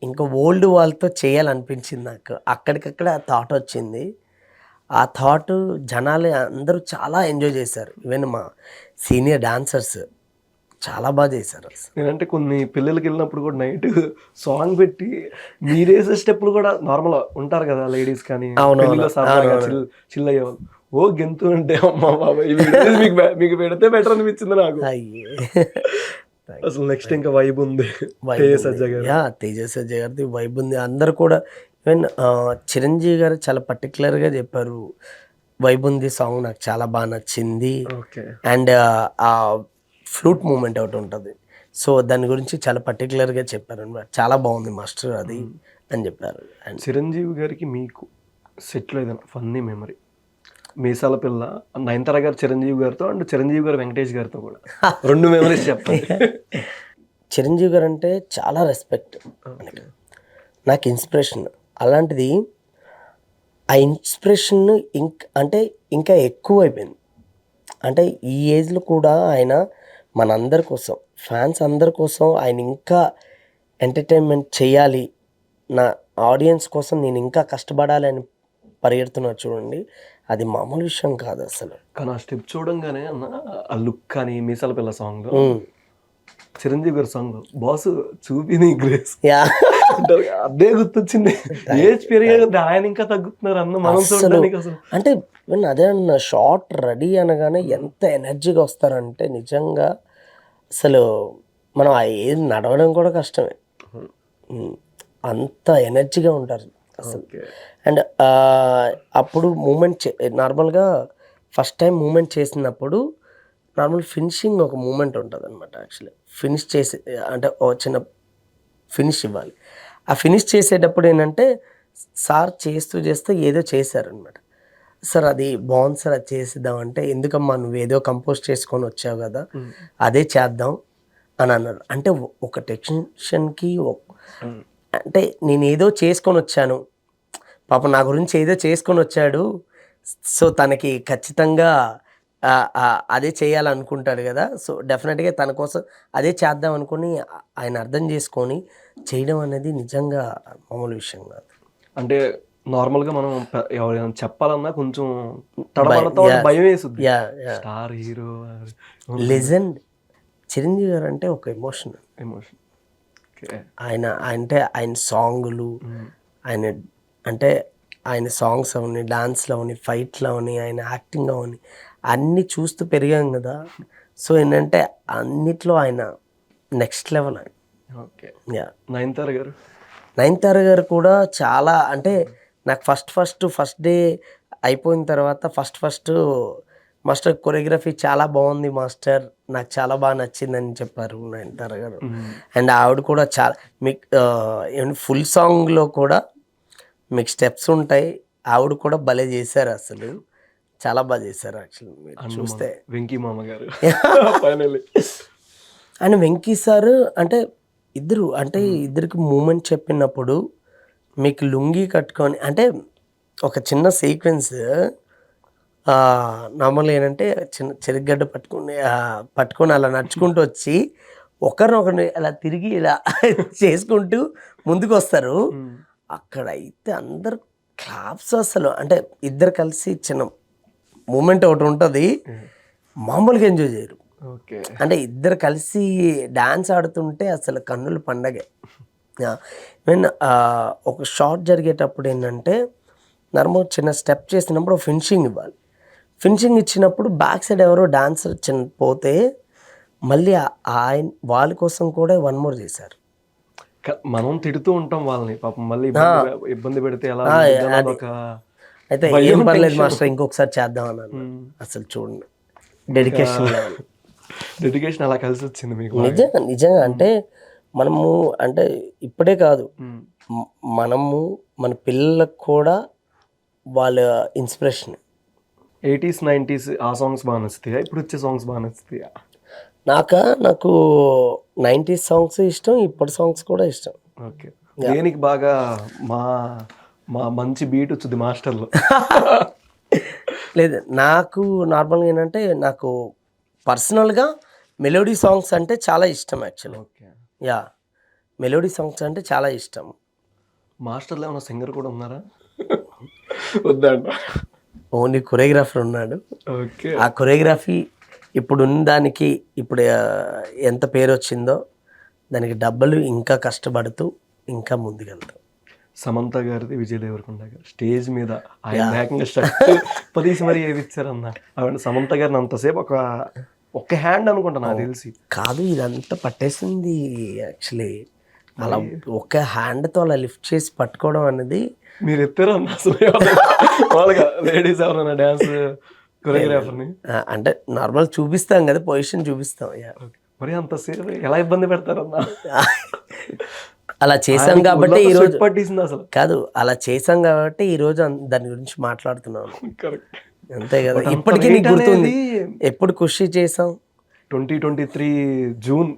ఇంకా ఓల్డ్ వాళ్ళతో చేయాలనిపించింది నాకు. అక్కడికక్కడ ఆ థాట్ వచ్చింది. ఆ థాట్ జనాలు అందరూ చాలా ఎంజాయ్ చేశారు. ఈవెన్ మా సీనియర్ డాన్సర్స్ చాలా బాగా చేశారు. నేనంటే కొన్ని పిల్లలకి వెళ్ళినప్పుడు కూడా నైట్ సాంగ్ పెట్టి మీరేసే స్టెప్పులు కూడా నార్మల్ ఉంటారు కదా లేడీస్ కానీ చిల్ అయ్యేవాళ్ళు. ఓ గెంతు అంటే అమ్మా బాబా మీకు పెడితే బెటర్ అనిపించింది నాకు. అసలు నెక్స్ట్ ఇంకా వైబ్ ఉంది. తేజ సజ్జ గారిది వైబ్ ఉంది. అందరు కూడా ఈవెన్ చిరంజీవి గారు చాలా పర్టికులర్గా చెప్పారు వైబ్ ఉంది సాంగ్ నాకు చాలా బాగా నచ్చింది. అండ్ ఆ ఫ్లూట్ మూమెంట్ ఒకటి ఉంటుంది. సో దాని గురించి చాలా పర్టికులర్గా చెప్పారు అనమాట. చాలా బాగుంది మాస్టర్ అది అని చెప్పారు. అండ్ చిరంజీవి గారికి మీకు సెట్లో ఏదైనా ఫన్నీ మెమరీ? మీసాల పిల్ల నయనతార గారు చిరంజీవి గారితో అండ్ చిరంజీవి గారు వెంకటేష్ గారితో కూడా 2 మెమరీస్ చెప్పండి. చిరంజీవి గారు అంటే చాలా రెస్పెక్ట్, నాకు ఇన్స్పిరేషన్. అలాంటిది ఆ ఇన్స్పిరేషన్ ఇంకా ఎక్కువ అయిపోయింది. అంటే ఈ ఏజ్లో కూడా ఆయన మనందరి కోసం, ఫ్యాన్స్ అందరి కోసం ఆయన ఇంకా ఎంటర్టైన్మెంట్ చేయాలి, నా ఆడియన్స్ కోసం నేను ఇంకా కష్టపడాలి అని పరిగెడుతున్నారు చూడండి. అది మామూలు విషయం కాదు అసలు. కానీ ఆ స్టెప్ చూడంగానే అన్న ఆ లుక్ కానీ మీసాల పిల్ల సాంగ్లో చిరంజీవి గారి సాంగ్లో బాస్ చూపిని గ్రేస్ అదే గుర్తొచ్చింది. ఏజ్ పెరిగే ఆయన ఇంకా తగ్గుతున్నారు అన్న మనం చూడడానికి అసలు. అంటే అదే అన్న షార్ట్ రెడీ అనగానే ఎంత ఎనర్జీగా వస్తారంటే నిజంగా అసలు మనం ఆ ఏజ్ నడవడం కూడా కష్టమే, అంత ఎనర్జీగా ఉంటారు అసలు. అండ్ అప్పుడు మూమెంట్ నార్మల్గా ఫస్ట్ టైం మూమెంట్ చేసినప్పుడు నార్మల్ ఫినిషింగ్ ఒక మూమెంట్ ఉంటుంది అనమాట. యాక్చువల్లీ ఫినిష్ చేసి అంటే చిన్న ఫినిష్ ఇవ్వాలి. ఆ ఫినిష్ చేసేటప్పుడు ఏంటంటే సార్ చేస్తూ ఏదో చేశారనమాట. సార్ అది బాగుంది సార్, అది చేసిద్దాం అంటే ఎందుకమ్మా నువ్వు ఏదో కంపోజ్ చేసుకొని వచ్చావు కదా అదే చేద్దాం అని అన్నారు. అంటే ఒక టెన్షన్కి అంటే నేను ఏదో చేసుకొని వచ్చాను, పాప నా గురించి ఏదో చేసుకొని వచ్చాడు, సో తనకి ఖచ్చితంగా అదే చేయాలనుకుంటాడు కదా. సో డెఫినెట్గా తన కోసం అదే చేద్దాం అనుకుని ఆయన అర్థం చేసుకొని చేయడం అనేది నిజంగా మామూలు విషయం కాదు. అంటే నార్మల్గా మనం ఎవరైనా చెప్పాలన్నా కొంచెం తడబడతా Yeah. భయం వేసుద్ది. Yeah yeah star hero legend Chiranjeevi గారు అంటే ఒక ఎమోషన్. ఎమోషన్. ఆయన సాంగులు, ఆయన అంటే ఆయన సాంగ్స్ అవని, డాన్స్లో అవని, ఫైట్లో అవని, ఆయన యాక్టింగ్ అవని అన్నీ చూస్తూ పెరిగాం కదా. సో ఏంటంటే అన్నిట్లో ఆయన నెక్స్ట్ లెవెల్ ఆయన. ఓకే. యా నయనతార గారు. నయనతార గారు కూడా చాలా అంటే నాకు ఫస్ట్ డే అయిపోయిన తర్వాత ఫస్ట్ మాస్టర్ కొరియోగ్రఫీ చాలా బాగుంది మాస్టర్, నాకు చాలా బాగా నచ్చిందని చెప్పారు నయనతార గారు. అండ్ ఆవిడ కూడా చాలా మీకు ఫుల్ సాంగ్లో కూడా మీకు స్టెప్స్ ఉంటాయి, ఆవిడ కూడా భలే చేశారు, అసలు చాలా బాగా చేశారు యాక్చువల్లీ మీరు చూస్తే. వెంకీ మామ గారు ఫైనల్లీ. అండ్ వెంకీ సార్ అంటే ఇద్దరికి మూమెంట్ చెప్పినప్పుడు మీకు లుంగీ కట్టుకొని అంటే ఒక చిన్న సీక్వెన్స్ నార్మల్గా ఏంటంటే చిన్న చెరుగడ్డ పట్టుకొని అలా నడుచుకుంటూ వచ్చి ఒకరినొకరిని అలా తిరిగి ఇలా చేసుకుంటూ ముందుకు వస్తారు. అక్కడ అయితే అందరు క్లాప్స్ అసలు. అంటే ఇద్దరు కలిసి చిన్న మూమెంట్ ఒకటి ఉంటుంది, మామూలుగా ఎంజాయ్ చేయరు. ఓకే. అంటే ఇద్దరు కలిసి డ్యాన్స్ ఆడుతుంటే అసలు కన్నుల పండగే. ఈవెన్ ఒక షార్ట్ జరిగేటప్పుడు ఏంటంటే నార్మల్ చిన్న స్టెప్ చేసినప్పుడు ఫినిషింగ్ ఇవ్వాలి. ఫినిషింగ్ ఇచ్చినప్పుడు బ్యాక్ సైడ్ ఎవరో డాన్సర్ చిన్న పోతే మళ్ళీ వాళ్ళ కోసం కూడా 1 more చేశారు. మనం తిడుతూ ఉంటాం వాళ్ళని, పాపం మళ్ళీ ఇబ్బంది పెడితే ఎలా అయితే ఏం పర్లేదు మాస్టర్ ఇంకొకసారి చేద్దాం అన్నాను. అసలు చూడండి డెడికేషన్ అలా కలిసి వచ్చింది మీకు. నిజంగా అంటే మనము అంటే ఇప్పుడే కాదు, మనము మన పిల్లలకు కూడా వాళ్ళ ఇన్స్పిరేషన్. 80s 90s ఆ సాంగ్స్ బాగా నచ్చుతాయా, ఇప్పుడు వచ్చే సాంగ్స్ బాగా నచ్చుతాయా? నాకు 90s సాంగ్స్ ఇష్టం, ఇప్పటి సాంగ్స్ కూడా ఇష్టం. ఓకే. దేనికి బాగా మా మంచి బీట్ వచ్చింది మాస్టర్లో? లేదు, నాకు నార్మల్గా ఏంటంటే నాకు పర్సనల్గా మెలోడీ సాంగ్స్ అంటే చాలా ఇష్టం actually. Okay. Yeah melody songs అంటే చాలా ఇష్టం. మాస్టర్లో ఏమైనా సింగర్ కూడా ఉన్నారా? వద్దంట, ఓన్లీ కొరియోగ్రాఫర్ ఉన్నాడు. ఓకే. ఆ కొరియోగ్రఫీ ఇప్పుడు ఉన్న దానికి ఇప్పుడు ఎంత పేరు వచ్చిందో దానికి డబ్బులు ఇంకా కష్టపడుతూ ఇంకా ముందుకెళ్తాం. సమంత గారిది, విజయ్ దేవరకొండ గారు స్టేజ్ మీద ఆయన ఏకంగా పదీసి మరీ ఏవిచ్చారన్న. సమంత గారిని అంతసేపు ఒక హ్యాండ్ అనుకుంటా నాకు తెలిసి. కాదు, ఇదంతా పట్టేసింది యాక్చువల్లీ. అలా ఒక హ్యాండ్తో అలా లిఫ్ట్ చేసి పట్టుకోవడం అనేది మీరు ఎత్తారు అన్న అసలు వాళ్ళగా లేడీస్ ఎవరన్నా డ్యాన్స్ కొరియోగ్రాఫర్ని అంటే నార్మల్ చూపిస్తాం కదా, పొజిషన్ చూపిస్తాం. మరి అంతసేపు ఎలా ఇబ్బంది పెడతారన్నా? అలా చేసాం కాబట్టి ఈరోజు పట్టేసింది అసలు. కాదు, అలా చేసాం కాబట్టి ఈరోజు దాని గురించి మాట్లాడుతున్నాను. అంతే కదా. ఇప్పటికీ నీకు గుర్తుంది ఎప్పుడు ఖుషి చేసాం? 2023 జూన్.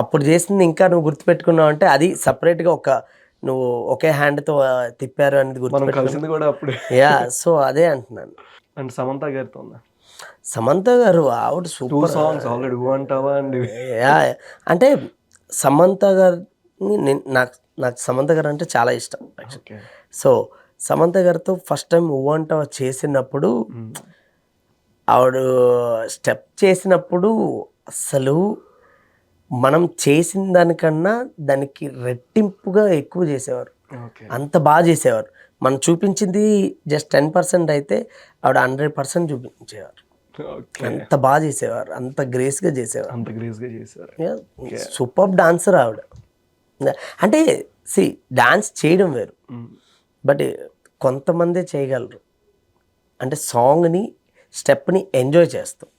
అప్పుడు చేసింది ఇంకా నువ్వు గుర్తుపెట్టుకున్నావు అంటే అది సపరేట్గా నువ్వు ఒకే హ్యాండ్తో తిప్పారు అనేది గుర్తుపెట్టుకుంది కూడా అప్పుడే. యా సో అదే అంటున్నాను. అంటే సమంత గారితో ఉందా? సమంత గారు ఆవిడ సూపర్ సాంగ్స్ ఆల్రెడీ అంటావా అండి. యా అంటే సమంత గారిని నాకు సమంత గారు అంటే చాలా ఇష్టం. సో సమంత గారితో ఫస్ట్ టైం అంటావా చేసినప్పుడు ఆవిడ స్టెప్ చేసినప్పుడు అసలు మనం చేసిన దానికన్నా దానికి రెట్టింపుగా ఎక్కువ చేసేవారు, అంత బాగా చేసేవారు. మనం చూపించింది జస్ట్ 10% అయితే ఆవిడ 100% చూపించేవారు. అంత బాగా చేసేవారు, అంత గ్రేస్గా చేసేవారు. సూపర్ డాన్సర్ ఆవిడ. అంటే డాన్స్ చేయడం వేరు, బట్ కొంతమందే చేయగలరు. అంటే సాంగ్ని స్టెప్ని ఎంజాయ్ చేస్తాం.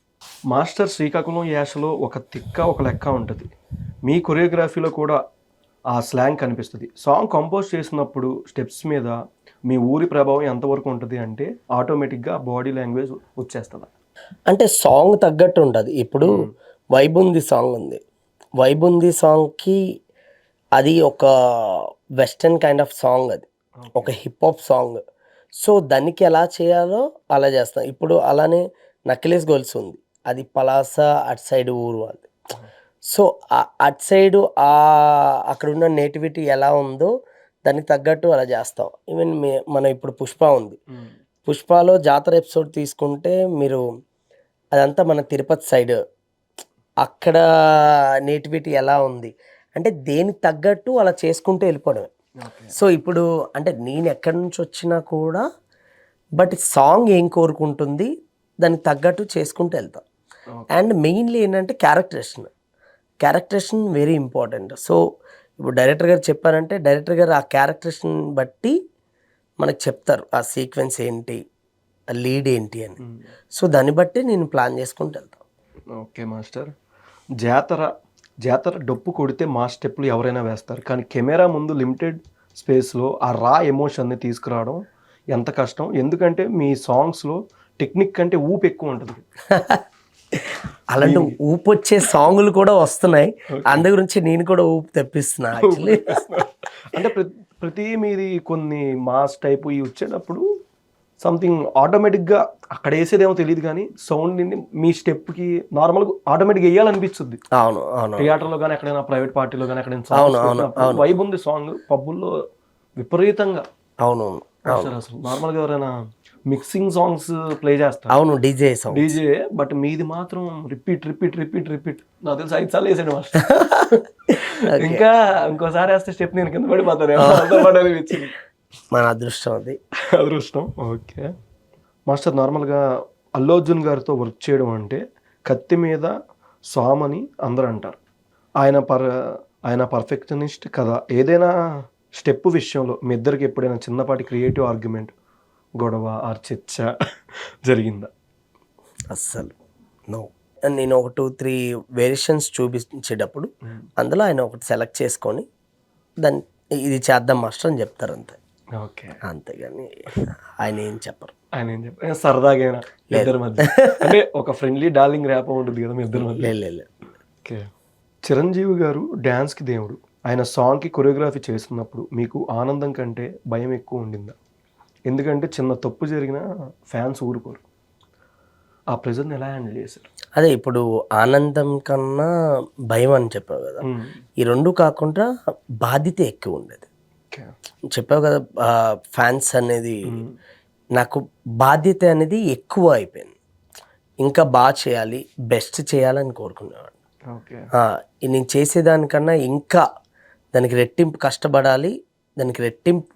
మాస్టర్ శ్రీకాకుళం యాసలో ఒక లెక్క ఉంటుంది. మీ కొరియోగ్రఫీలో కూడా ఆ స్లాంగ్ కనిపిస్తుంది. సాంగ్ కంపోజ్ చేసినప్పుడు స్టెప్స్ మీద మీ ఊరి ప్రభావం ఎంతవరకు ఉంటుంది అంటే ఆటోమేటిక్గా బాడీ లాంగ్వేజ్ వచ్చేస్తుంది? అంటే సాంగ్ తగ్గట్టు ఉంటుంది. ఇప్పుడు వైబుంది సాంగ్ ఉంది, వైబుంది సాంగ్కి అది ఒక వెస్టర్న్ కైండ్ ఆఫ్ సాంగ్, అది ఒక హిప్ హాప్ సాంగ్. సో దానికి ఎలా చేయాలో అలా చేస్తాం. ఇప్పుడు అలానే నక్లెస్ గొలుసు ఉంది, అది పలాస అటు సైడ్ ఊరు వాళ్ళది. సో అటు సైడు అక్కడ ఉన్న నేటివిటీ ఎలా ఉందో దానికి తగ్గట్టు అలా చేస్తాం. ఈవెన్ మనం ఇప్పుడు పుష్ప ఉంది, పుష్పలో జాతర ఎపిసోడ్ తీసుకుంటే మీరు అదంతా మన తిరుపతి సైడ్, అక్కడ నేటివిటీ ఎలా ఉంది అంటే దేనికి తగ్గట్టు అలా చేసుకుంటూ వెళ్ళిపోవడమే. సో ఇప్పుడు అంటే నేను ఎక్కడి నుంచి వచ్చినా కూడా బట్ సాంగ్ ఏం కోరుకుంటుంది దానికి తగ్గట్టు చేసుకుంటూ వెళ్తాం. అండ్ మెయిన్లీ ఏంటంటే క్యారెక్టరేషన్ వెరీ ఇంపార్టెంట్. సో ఇప్పుడు డైరెక్టర్ గారు చెప్పారంటే డైరెక్టర్ గారు ఆ క్యారెక్టరేషన్ బట్టి మనకు చెప్తారు ఆ సీక్వెన్స్ ఏంటి, ఆ లీడ్ ఏంటి అని. సో దాన్ని బట్టి నేను ప్లాన్ చేసుకుంటూ వెళ్తాను. ఓకే మాస్టర్, జాతర డప్పు కొడితే మా స్టెప్లు ఎవరైనా వేస్తారు, కానీ కెమెరా ముందు లిమిటెడ్ స్పేస్లో ఆ రా ఎమోషన్ని తీసుకురావడం ఎంత కష్టం, ఎందుకంటే మీ సాంగ్స్లో టెక్నిక్ కంటే ఊపు ఎక్కువ ఉంటుంది. అలాంటి ఊపు వచ్చే సాంగులు కూడా వస్తున్నాయి, అందు గురించి నేను కూడా ఊపు తెప్పిస్తున్నా యాక్చువల్లీ. అంటే ప్రతి మీది కొన్ని మాస్ టైపు ఇవి వచ్చేటప్పుడు సంథింగ్ ఆటోమేటిక్గా అక్కడ వేసేదేమో తెలియదు కానీ సౌండ్ మీ స్టెప్కి నార్మల్గా ఆటోమేటిక్గా వేయాలనిపిస్తుంది. అవును అవును, థియేటర్లో కానీ ఎక్కడైనా ప్రైవేట్ పార్టీలో కానీ ఎక్కడైనా వైబ్ ఉంది సాంగ్, పబ్బుల్లో విపరీతంగా. అవును అసలు నార్మల్గా ఎవరైనా మిక్సింగ్ సాంగ్స్ ప్లే చేస్తారు, అవును డీజే బట్ మీది మాత్రం రిపీట్ నాకు తెలిసి 5 సార్లు వేసాడు మాస్టర్. ఇంకా ఇంకోసారి వేస్తే స్టెప్ నేను కింద పడిపోతాను. మన అదృష్టం అది. అదృష్టం. ఓకే మాస్టర్, నార్మల్గా అల్లు అర్జున్ గారితో వర్క్ చేయడం అంటే కత్తి మీద సామ్ అని అందరూ అంటారు. ఆయన పర్ఫెక్షనిస్ట్ కదా. ఏదైనా స్టెప్ విషయంలో మీ ఇద్దరికి ఎప్పుడైనా చిన్నపాటి క్రియేటివ్ ఆర్గ్యుమెంట్, గొడవ ఆర్ చర్చ జరిగిందా? అస్సలు నో. నేను ఒక 2-3 వేరియేషన్స్ చూపించేటప్పుడు అందులో ఆయన ఒకటి సెలెక్ట్ చేసుకొని దాన్ని ఇది చేద్దాం మాస్టర్ అని చెప్తారు అంతే. ఓకే, అంతేగాని ఆయన ఏం చెప్పరు. సరదాగా ఇద్దరి మధ్య అంటే ఒక ఫ్రెండ్లీ డార్లింగ్ ర్యాప్ ఉంటుంది కదా మీ ఇద్దరి మధ్య. లేదు. ఓకే, చిరంజీవి గారు డ్యాన్స్కి దేవుడు. ఆయన సాంగ్కి కొరియోగ్రఫీ చేస్తున్నప్పుడు మీకు ఆనందం కంటే భయం ఎక్కువ ఉండిందా? ఎందుకంటే చిన్న తప్పు జరిగినా ఫ్యాన్స్ ఊరుకోరు. ఆ ప్రెజర్ని ఎలా హ్యాండిల్ చేశారు? అదే ఇప్పుడు ఆనందం కన్నా భయం అని చెప్పావు కదా, ఈ రెండు కాకుండా బాధ్యత ఎక్కువ ఉండేది. చెప్పావు కదా ఫ్యాన్స్ అనేది, నాకు బాధ్యత అనేది ఎక్కువ అయిపోయింది. ఇంకా బాగా చేయాలి, బెస్ట్ చేయాలని కోరుకునేవాడు. నేను చేసేదానికన్నా ఇంకా దానికి రెట్టింపు కష్టపడాలి, దానికి రెట్టింపు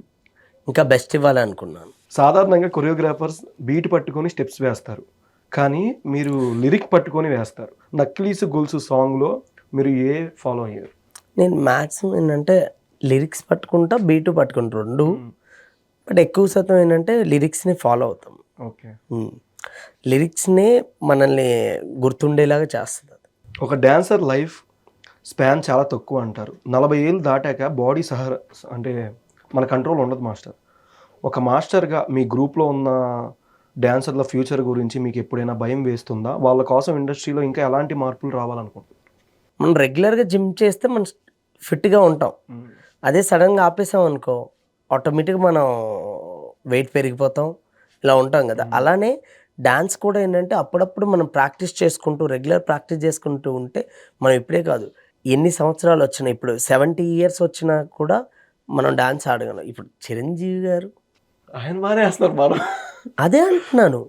ఇంకా బెస్ట్ ఇవ్వాలి అనుకున్నాను. సాధారణంగా కొరియోగ్రాఫర్స్ బీట్ పట్టుకొని స్టెప్స్ వేస్తారు, కానీ మీరు లిరిక్ పట్టుకొని వేస్తారు. నక్లీస్ గొలుసు సాంగ్లో మీరు ఏ ఫాలో అయ్యారు? నేను మ్యాక్సిమం ఏంటంటే లిరిక్స్ పట్టుకుంటా, బీటు పట్టుకుంటా రెండు, బట్ ఎక్కువ శాతం ఏంటంటే లిరిక్స్ని ఫాలో అవుతాం. ఓకే, లిరిక్స్నే మనల్ని గుర్తుండేలాగా చేస్తుంది. ఒక డాన్సర్ లైఫ్ స్పాన్ చాలా తక్కువ అంటారు. 40 ఏళ్ళు దాటాక బాడీ అంటే మన కంట్రోల్ ఉండదు మాస్టర్. ఒక మాస్టర్గా మీ గ్రూప్లో ఉన్న డాన్సర్ల ఫ్యూచర్ గురించి మీకు ఎప్పుడైనా భయం వేస్తుందా? వాళ్ళ కోసం ఇండస్ట్రీలో ఇంకా ఎలాంటి మార్పులు రావాలనుకుంటున్నారు? మనం రెగ్యులర్గా జిమ్ చేస్తే మనం ఫిట్గా ఉంటాం. అదే సడన్గా ఆపేసాం అనుకో ఆటోమేటిక్గా మనం వెయిట్ పెరిగిపోతాం, ఇలా ఉంటాం కదా. అలానే డాన్స్ కూడా ఏంటంటే అప్పుడప్పుడు మనం ప్రాక్టీస్ చేసుకుంటూ రెగ్యులర్ ప్రాక్టీస్ చేసుకుంటూ ఉంటే మనం ఇప్పుడే కాదు ఎన్ని సంవత్సరాలు వచ్చినా, ఇప్పుడు 70 years వచ్చినా కూడా మనం డాన్స్ ఆడగలం. ఇప్పుడు చిరంజీవి గారు ఆయన బాగానే వేస్తున్నారు మనం, అదే అంటున్నాను.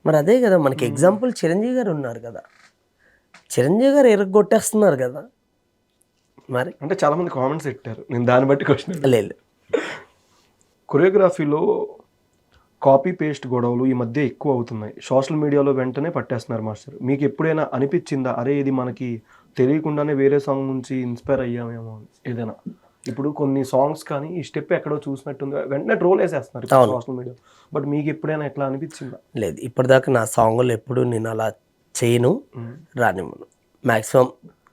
మరి అదే కదా మనకి ఎగ్జాంపుల్ చిరంజీవి గారు ఉన్నారు కదా, చిరంజీవి గారు ఎరగొట్టేస్తున్నారు కదా. మరి అంటే చాలామంది కామెంట్స్ పెట్టారు, నేను దాన్ని బట్టి క్వశ్చన్. లేదు, కొరియోగ్రఫీలో కాపీ పేస్ట్ గొడవలు ఈ మధ్య ఎక్కువ అవుతున్నాయి. సోషల్ మీడియాలో వెంటనే పట్టేస్తున్నారు మాస్టర్. మీకు ఎప్పుడైనా అనిపించిందా అరే ఇది మనకి తెలియకుండానే వేరే సాంగ్ నుంచి ఇన్స్పైర్ అయ్యామేమో? ఏదైనా ఇప్పుడు కొన్ని సాంగ్స్ కానీ ఈ స్టెప్ ఎక్కడో చూసినట్టుంది వెంటనే ట్రోల్ వేసేస్తున్నారు సోషల్ మీడియా, బట్ మీకు ఎప్పుడైనా ఎట్లా అనిపించిందా? లేదు, ఇప్పటిదాకా నా సాంగులు ఎప్పుడు నేను అలా చేయను, రానివ్వను. మ్యాక్సిమం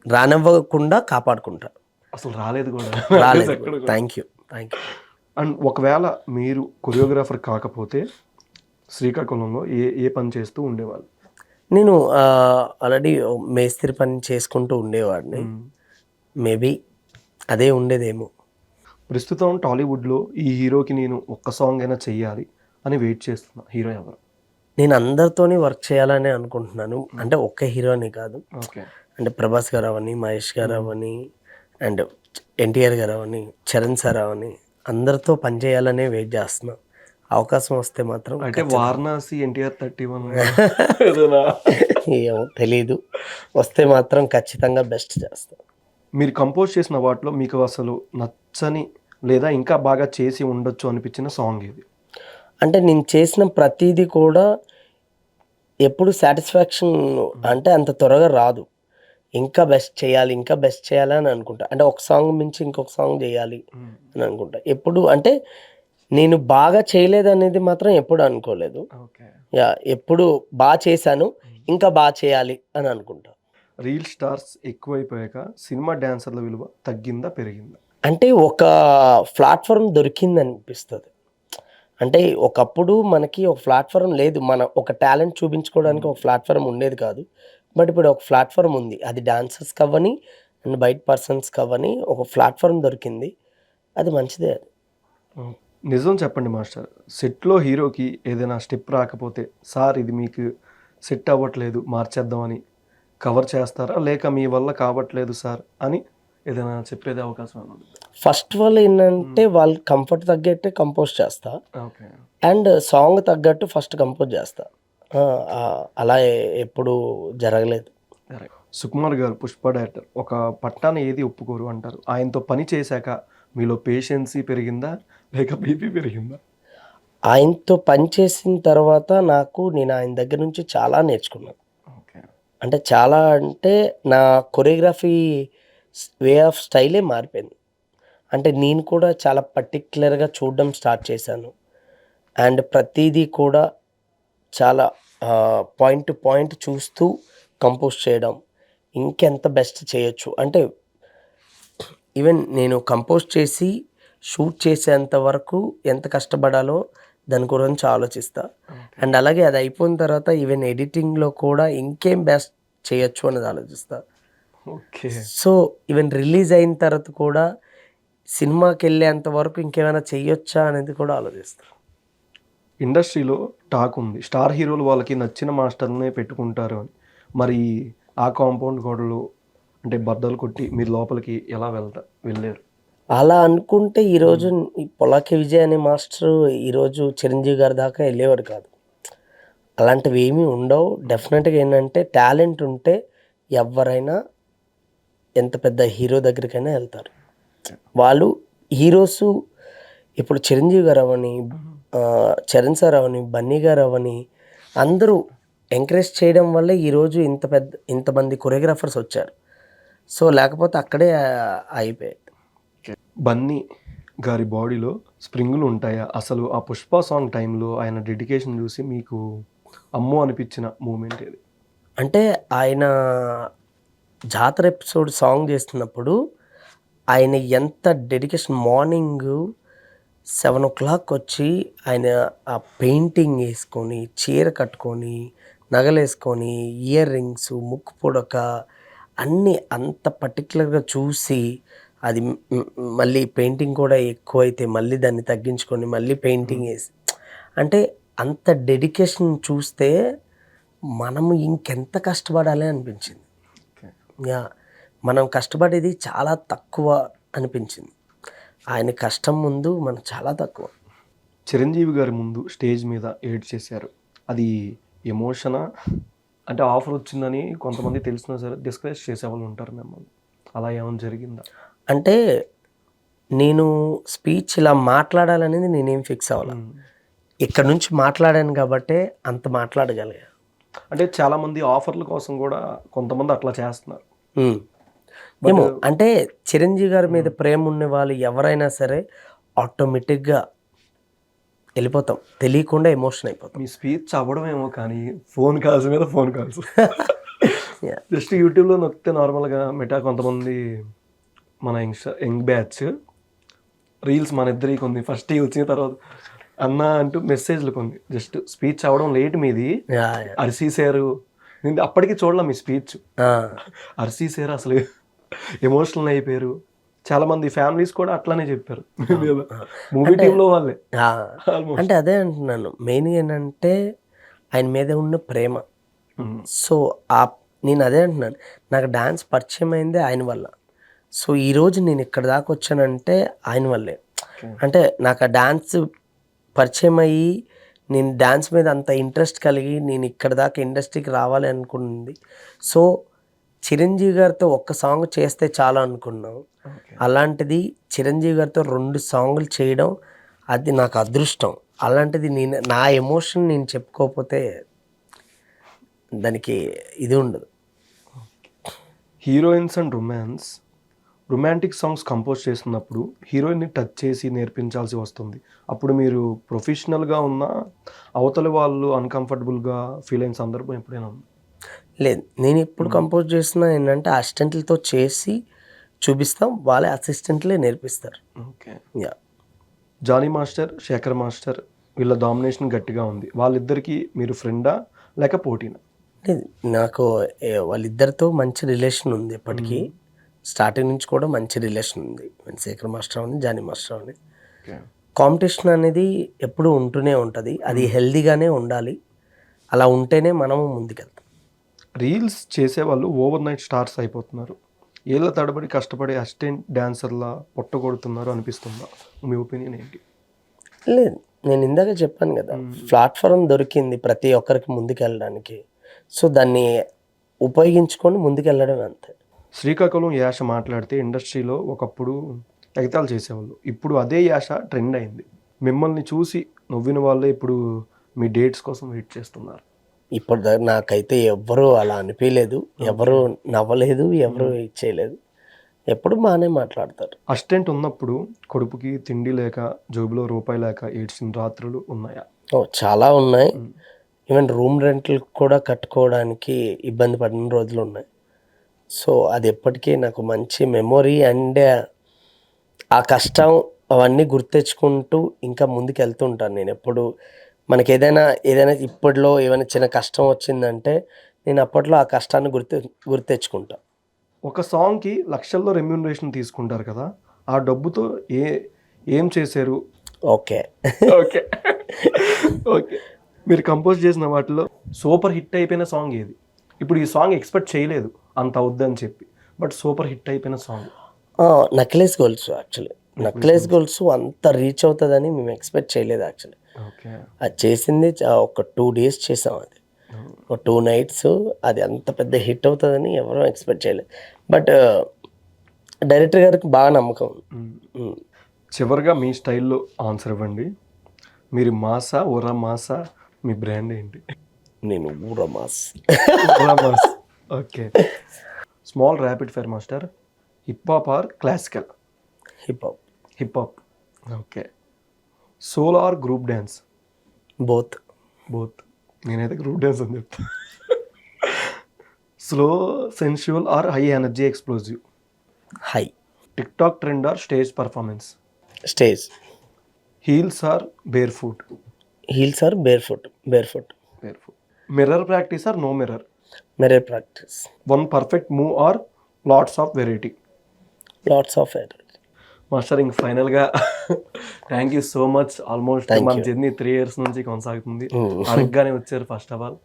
రానివ్వకుండా కాపాడుకుంటా. అసలు రాలేదు కూడా. రాలేదు. Thank you. అండ్ ఒకవేళ మీరు కొరియోగ్రాఫర్ కాకపోతే శ్రీకాకుళంలో ఏ పని చేస్తూ ఉండేవాళ్ళు? నేను ఆల్రెడీ మేస్త్రి పని చేసుకుంటూ ఉండేవాడిని. మేబీ అదే ఉండేదేమో. ప్రస్తుతం టాలీవుడ్లో ఈ హీరోకి నేను ఒక్క సాంగ్ అయినా చెయ్యాలి అని వెయిట్ చేస్తున్నా హీరో ఎవరు? నేను అందరితోని వర్క్ చేయాలని అనుకుంటున్నాను. అంటే ఒక్క హీరోని కాదు, ఓకే. అంటే ప్రభాస్ గారు అవని, మహేష్ గారు అవని, అండ్ ఎన్టీఆర్ గారు అవని, చరణ్ సార్ అవని, అందరితో పనిచేయాలనే వెయిట్ చేస్తున్నా. అవకాశం వస్తే మాత్రం అంటే వారణాసి ఎన్టీఆర్ 31 ఏదైనా ఏమో తెలీదు, వస్తే మాత్రం ఖచ్చితంగా బెస్ట్ చేస్తాను. మీరు కంపోజ్ చేసిన వాటిలో మీకు అసలు నచ్చని లేదా ఇంకా బాగా చేసి ఉండొచ్చు అనిపించిన సాంగ్ ఇది? అంటే నేను చేసిన ప్రతిదీ కూడా ఎప్పుడు సాటిస్ఫాక్షన్ అంటే అంత త్వరగా రాదు. ఇంకా బెస్ట్ చేయాలి, ఇంకా బెస్ట్ చేయాలి అని అనుకుంటా. అంటే ఒక సాంగ్ మించి ఇంకొక సాంగ్ చేయాలి అని అనుకుంటా. ఎప్పుడు అంటే నేను బాగా చేయలేదు అనేది మాత్రం ఎప్పుడు అనుకోలేదు. ఓకే. ఎప్పుడు బాగా చేశాను, ఇంకా బాగా చేయాలి అని అనుకుంటా. రీల్ స్టార్స్ ఎక్కువైపోయాక సినిమా డాన్సర్ల విలువ తగ్గిందా పెరిగిందా? అంటే ఒక ప్లాట్ఫామ్ దొరికింది అనిపిస్తుంది. అంటే ఒకప్పుడు మనకి ఒక ప్లాట్ఫామ్ లేదు, మన ఒక టాలెంట్ చూపించుకోవడానికి ఒక ప్లాట్ఫామ్ ఉండేది కాదు. బట్ ఇప్పుడు ఒక ప్లాట్ఫామ్ ఉంది, అది డాన్సర్స్ కవ్వని అండ్ బయట పర్సన్స్ కవ్వని ఒక ప్లాట్ఫామ్ దొరికింది, అది మంచిదే. అది నిజం చెప్పండి మాస్టర్, సెట్లో హీరోకి ఏదైనా స్టెప్ రాకపోతే సార్ ఇది మీకు సెట్ అవ్వట్లేదు మార్చేద్దామని కవర్ చేస్తారా, లేక మీ వల్ల కావట్లేదు సార్ అని ఏదైనా చెప్పేది అవకాశం ఉంది? ఫస్ట్ వాళ్ళు ఏంటంటే వాళ్ళు కంఫర్ట్ తగ్గట్టే కంపోజ్ చేస్తా, ఓకే. అండ్ సాంగ్ తగ్గట్టు ఫస్ట్ కంపోజ్ చేస్తా. అలా ఎప్పుడు జరగలేదు. సుకుమార్ గారు పుష్ప డైరెక్టర్, ఒక పట్టాన్ని ఏది ఒప్పుకోరు అంటారు. ఆయనతో పని చేశాక మీలో పేషెన్సీ పెరిగిందా లేక బీపీ పెరిగిందా? ఆయనతో పని చేసిన తర్వాత నేను ఆయన దగ్గర నుంచి చాలా నేర్చుకున్నాను. ఓకే. అంటే చాలా అంటే నా కొరియోగ్రఫీ వే ఆఫ్ స్టైలే మారిపోయింది. అంటే నేను కూడా చాలా పర్టిక్యులర్గా చూడడం స్టార్ట్ చేశాను. అండ్ ప్రతిదీ కూడా చాలా పాయింట్ టు పాయింట్ చూస్తూ కంపోజ్ చేయడం, ఇంకెంత బెస్ట్ చేయొచ్చు అంటే ఈవెన్ నేను కంపోజ్ చేసి షూట్ చేసేంత వరకు ఎంత కష్టపడాలో దాని గురించి ఆలోచిస్తా. అండ్ అలాగే అది అయిపోయిన తర్వాత ఈవెన్ ఎడిటింగ్లో కూడా ఇంకేం బెస్ట్ చేయొచ్చు అనేది ఆలోచిస్తా. ఓకే. సో ఈవెన్ రిలీజ్ అయిన తర్వాత కూడా సినిమాకి వెళ్ళేంత వరకు ఇంకేమైనా చెయ్యొచ్చా అనేది కూడా ఆలోచిస్తా. ఇండస్ట్రీలో టాక్ ఉంది, స్టార్ హీరోలు వాళ్ళకి నచ్చిన మాస్టర్నే పెట్టుకుంటారు అని. మరి ఆ కాంపౌండ్ గోడలు అంటే బద్దలు కొట్టి మీరు లోపలికి ఎలా వెళ్ళారు? అలా అనుకుంటే ఈరోజు ఈ పొలాకి విజయ్ అనే మాస్టర్ ఈరోజు చిరంజీవి గారి దాకా వెళ్ళేవాడు కాదు. అలాంటివి ఏమీ ఉండవు. డెఫినెట్గా ఏంటంటే టాలెంట్ ఉంటే ఎవరైనా ఎంత పెద్ద హీరో దగ్గరికైనా వెళ్తారు. వాళ్ళు హీరోస్ ఇప్పుడు చిరంజీవి గారు అవని, చరణ్ సార్ అవని, బన్నీ గారు అవని అందరూ ఎంకరేజ్ చేయడం వల్ల ఈరోజు ఇంతమంది కొరియోగ్రాఫర్స్ వచ్చారు. సో లేకపోతే అక్కడే అయిపోయాయి. బన్నీ గారి బాడీలో స్ప్రింగులు ఉంటాయా? అసలు ఆ పుష్ప సాంగ్ టైంలో ఆయన డెడికేషన్ చూసి మీకు అమ్మో అనిపించిన మూమెంట్ ఏది? అంటే ఆయన జాతర ఎపిసోడ్ సాంగ్ చేస్తున్నప్పుడు ఆయన ఎంత డెడికేషన్, మార్నింగ్ 7 o'clock వచ్చి ఆయన ఆ పెయింటింగ్ వేసుకొని, చీర కట్టుకొని, నగలేసుకొని, ఇయర్ రింగ్స్, ముక్కు పుడక అన్నీ అంత పర్టికులర్గా చూసి, అది మళ్ళీ పెయింటింగ్ కూడా ఎక్కువైతే మళ్ళీ దాన్ని తగ్గించుకొని మళ్ళీ పెయింటింగ్ వేసి, అంటే అంత డెడికేషన్ చూస్తే మనము ఇంకెంత కష్టపడాలి అనిపించింది. మనం కష్టపడేది చాలా తక్కువ అనిపించింది. ఆయన కష్టం ముందు మనం చాలా తక్కువ. చిరంజీవి గారి ముందు స్టేజ్ మీద ఏడ్ చేశారు, అది ఎమోషనా? అంటే ఆఫర్ వచ్చిందని కొంతమంది తెలిసినా సరే డిస్కరేజ్ చేసేవాళ్ళు ఉంటారు మిమ్మల్ని, అలా ఏమైనా జరిగిందా? అంటే నేను స్పీచ్ ఇలా మాట్లాడాలనేది నేనేం ఫిక్స్ అవ్వాలి. ఇక్కడ నుంచి మాట్లాడాను కాబట్టే అంత మాట్లాడగలిగా. అంటే చాలామంది ఆఫర్ల కోసం కూడా కొంతమంది అట్లా చేస్తున్నారు. ఏమో అంటే చిరంజీవి గారి మీద ప్రేమ ఉన్న వాళ్ళు ఎవరైనా సరే ఆటోమేటిక్గా వెళ్ళిపోతాం, తెలియకుండా ఎమోషన్ అయిపోతాం. మీ స్పీచ్ అవ్వడం ఏమో కానీ ఫోన్ కాల్స్ మీద ఫోన్ కాల్స్ జస్ట్ యూట్యూబ్లో నొక్కితే నార్మల్గా కొంతమంది మన యంగ్ బ్యాచ్ రీల్స్ మన ఇద్దరి కొన్ని ఫస్ట్ వచ్చిన తర్వాత అన్న అంటూ మెసేజ్లు కొన్ని, జస్ట్ స్పీచ్ అవ్వడం లేట్ మీది అరిసేసారు. నేను అప్పటికి చూడలే మీ స్పీచ్, అరిసేసారు అసలు ఎమోషనల్ అయిపోయారు. చాలా మంది ఫ్యామిలీస్ కూడా అట్లానే చెప్పారు మూవీ టీంలో వాళ్ళే. అంటే అదే అంటున్నాను, మెయిన్ ఏంటంటే ఆయన మీద ఉన్న ప్రేమ. సో నేను అదే అంటున్నాను, నాకు డాన్స్ పరిచయం అయిందే ఆయన వల్ల. సో ఈరోజు నేను ఇక్కడ దాకా వచ్చానంటే ఆయన వల్లే. అంటే నాకు ఆ డాన్స్ పరిచయం అయ్యి నేను డాన్స్ మీద అంత ఇంట్రెస్ట్ కలిగి నేను ఇక్కడ దాకా ఇండస్ట్రీకి రావాలి అనుకుంది. సో చిరంజీవి గారితో ఒక్క సాంగ్ చేస్తే చాలా అనుకున్నాం. అలాంటిది చిరంజీవి గారితో 2 సాంగులు చేయడం అది నాకు అదృష్టం. అలాంటిది నా ఎమోషన్ నేను చెప్పుకోకపోతే దానికి ఇది ఉండదు. Heroines and romantic songs compose చేస్తున్నప్పుడు హీరోయిన్ని టచ్ చేసి నేర్పించాల్సి వస్తుంది. అప్పుడు మీరు ప్రొఫెషనల్గా ఉన్న అవతల వాళ్ళు అన్కంఫర్టబుల్గా ఫీల్ అయిన సందర్భం ఎప్పుడైనా ఉంది? లేదు, నేను ఎప్పుడు కంపోజ్ చేస్తున్నా ఏంటంటే అసిస్టెంట్లతో చేసి చూపిస్తాం, వాళ్ళే అసిస్టెంట్లే నేర్పిస్తారు. Okay. Yeah. Jani master, Shekhar master వీళ్ళ డామినేషన్ గట్టిగా ఉంది. వాళ్ళిద్దరికి మీరు ఫ్రెండా లేక పోటీనా? లేదు, నాకు వాళ్ళిద్దరితో మంచి రిలేషన్ ఉంది. ఎప్పటికీ స్టార్టింగ్ నుంచి కూడా మంచి రిలేషన్ ఉంది. శేఖర్ మాస్టర్ అని, జానీ మాస్టర్ అని. కాంపిటీషన్ అనేది ఎప్పుడూ ఉంటూనే ఉంటుంది. అది హెల్దీగానే ఉండాలి. అలా ఉంటేనే మనము ముందుకెళ్తాం. రీల్స్ చేసేవాళ్ళు ఓవర్ నైట్ స్టార్స్ అయిపోతున్నారు. ఏళ్ళ తడబడి కష్టపడే అసిస్టెంట్ డాన్సర్లా పొట్టగొడుతున్నారు అనిపిస్తుందా? మీ ఒపీనియన్ ఏంటి? లేదు, నేను ఇందాక చెప్పాను కదా, ప్లాట్ఫామ్ దొరికింది ప్రతి ఒక్కరికి ముందుకెళ్ళడానికి. సో దాన్ని ఉపయోగించుకొని ముందుకెళ్ళడం అంతే. శ్రీకాకుళం యాస మాట్లాడితే ఇండస్ట్రీలో ఒకప్పుడు ఎగతాళి చేసేవాళ్ళు. ఇప్పుడు అదే యాస ట్రెండ్ అయింది. మిమ్మల్ని చూసి నవ్విన వాళ్ళే ఇప్పుడు మీ డేట్స్ కోసం వెయిట్ చేస్తున్నారు. ఇప్పుడు నాకైతే ఎవ్వరూ అలా అనిపించలేదు, ఎవరు నవ్వలేదు, ఎవరు ఇచ్చేయలేదు. ఎప్పుడు బాగానే మాట్లాడతారు. అసిస్టెంట్ ఉన్నప్పుడు కొడుపుకి తిండి లేక, జోబులో రూపాయి లేక ఏడ్చిన రాత్రులు ఉన్నాయా? చాలా ఉన్నాయి. ఈవెన్ రూమ్ రెంట్లు కూడా కట్టుకోవడానికి ఇబ్బంది పడిన రోజులు ఉన్నాయి. సో అది ఎప్పటికీ నాకు మంచి మెమొరీ. అండ్ ఆ కష్టం అవన్నీ గుర్తెచ్చుకుంటూ ఇంకా ముందుకు వెళ్తుంటాను నేను. ఎప్పుడు మనకి ఏదైనా ఇప్పట్లో ఏమైనా చిన్న కష్టం వచ్చిందంటే నేను అప్పట్లో ఆ కష్టాన్ని గుర్తెచ్చుకుంటా. ఒక సాంగ్కి లక్షల్లో రెమ్యూనరేషన్ తీసుకుంటారు కదా, ఆ డబ్బుతో ఏం చేశారు? ఓకే ఓకే ఓకే మీరు కంపోజ్ చేసిన వాటిలో సూపర్ హిట్ అయిపోయిన సాంగ్ ఏది? ఇప్పుడు ఈ సాంగ్ ఎక్స్పెక్ట్ చేయలేదు అంత అవుద్దని చెప్పి, బట్ సూపర్ హిట్ అయిపోయిన song. Necklace goals. Actually necklace goals అంత రీచ్ అవుతుందని మేము ఎక్స్పెక్ట్ చేయలేదు. Actually okay. అది చేసింది ఒక 2 days చేసాం. అది ఒక 2 nights. అది అంత పెద్ద హిట్ అవుతుందని ఎవరూ ఎక్స్పెక్ట్ చేయలేదు. బట్ డైరెక్టర్ గారికి బాగా నమ్మకం. చివరిగా మీ స్టైల్లో ఆన్సర్ ఇవ్వండి. మీరు మాసా, ఊరా మాసా? మీ బ్రాండ్ ఏంటి? నేను ఊరా mass. Okay. Small rapid fire master, hip hop or classical? Hip hop. Okay. Solo or group dance? Both. నేనైతే గ్రూప్ డ్యాన్స్ అని చెప్తా. Slow sensual or high energy explosive? High. TikTok trend or stage performance? Stage. Heels or barefoot? Heels or barefoot. Mirror practice or no mirror? Mirror practice. One perfect move or lots of variety? Lots of variety. Master ఇంక ఫైనల్గా thank you so much. Almost మన journey 3 years నుంచి కొనసాగుతుంది. అడగగానే వచ్చారు. First of all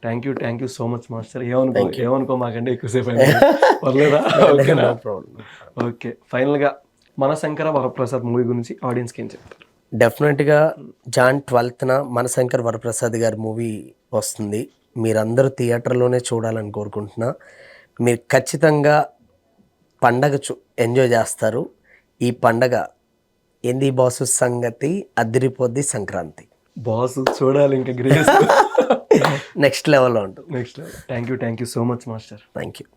thank you so much master. ఏమనుకో మాకంటే ఎక్కువసేపు పర్లేదా? ఓకే. ఫైనల్గా మనశంకర వరప్రసాద్ మూవీ గురించి ఆడియన్స్కి ఏం చెప్తారు? డెఫినెట్గా Jan 12th మనశంకర్ వరప్రసాద్ గారి మూవీ వస్తుంది. మీరందరూ థియేటర్లోనే చూడాలని కోరుకుంటున్నా. మీరు ఖచ్చితంగా పండగ ఎంజాయ్ చేస్తారు. ఈ పండగ ఏంది బాసు సంగతి అదిరిపోద్ది సంక్రాంతి. బాసు చూడాలి ఇంకా గ్రేస్ నెక్స్ట్ లెవెల్లో ఉంటుంది. Thank you so much master. Thank you.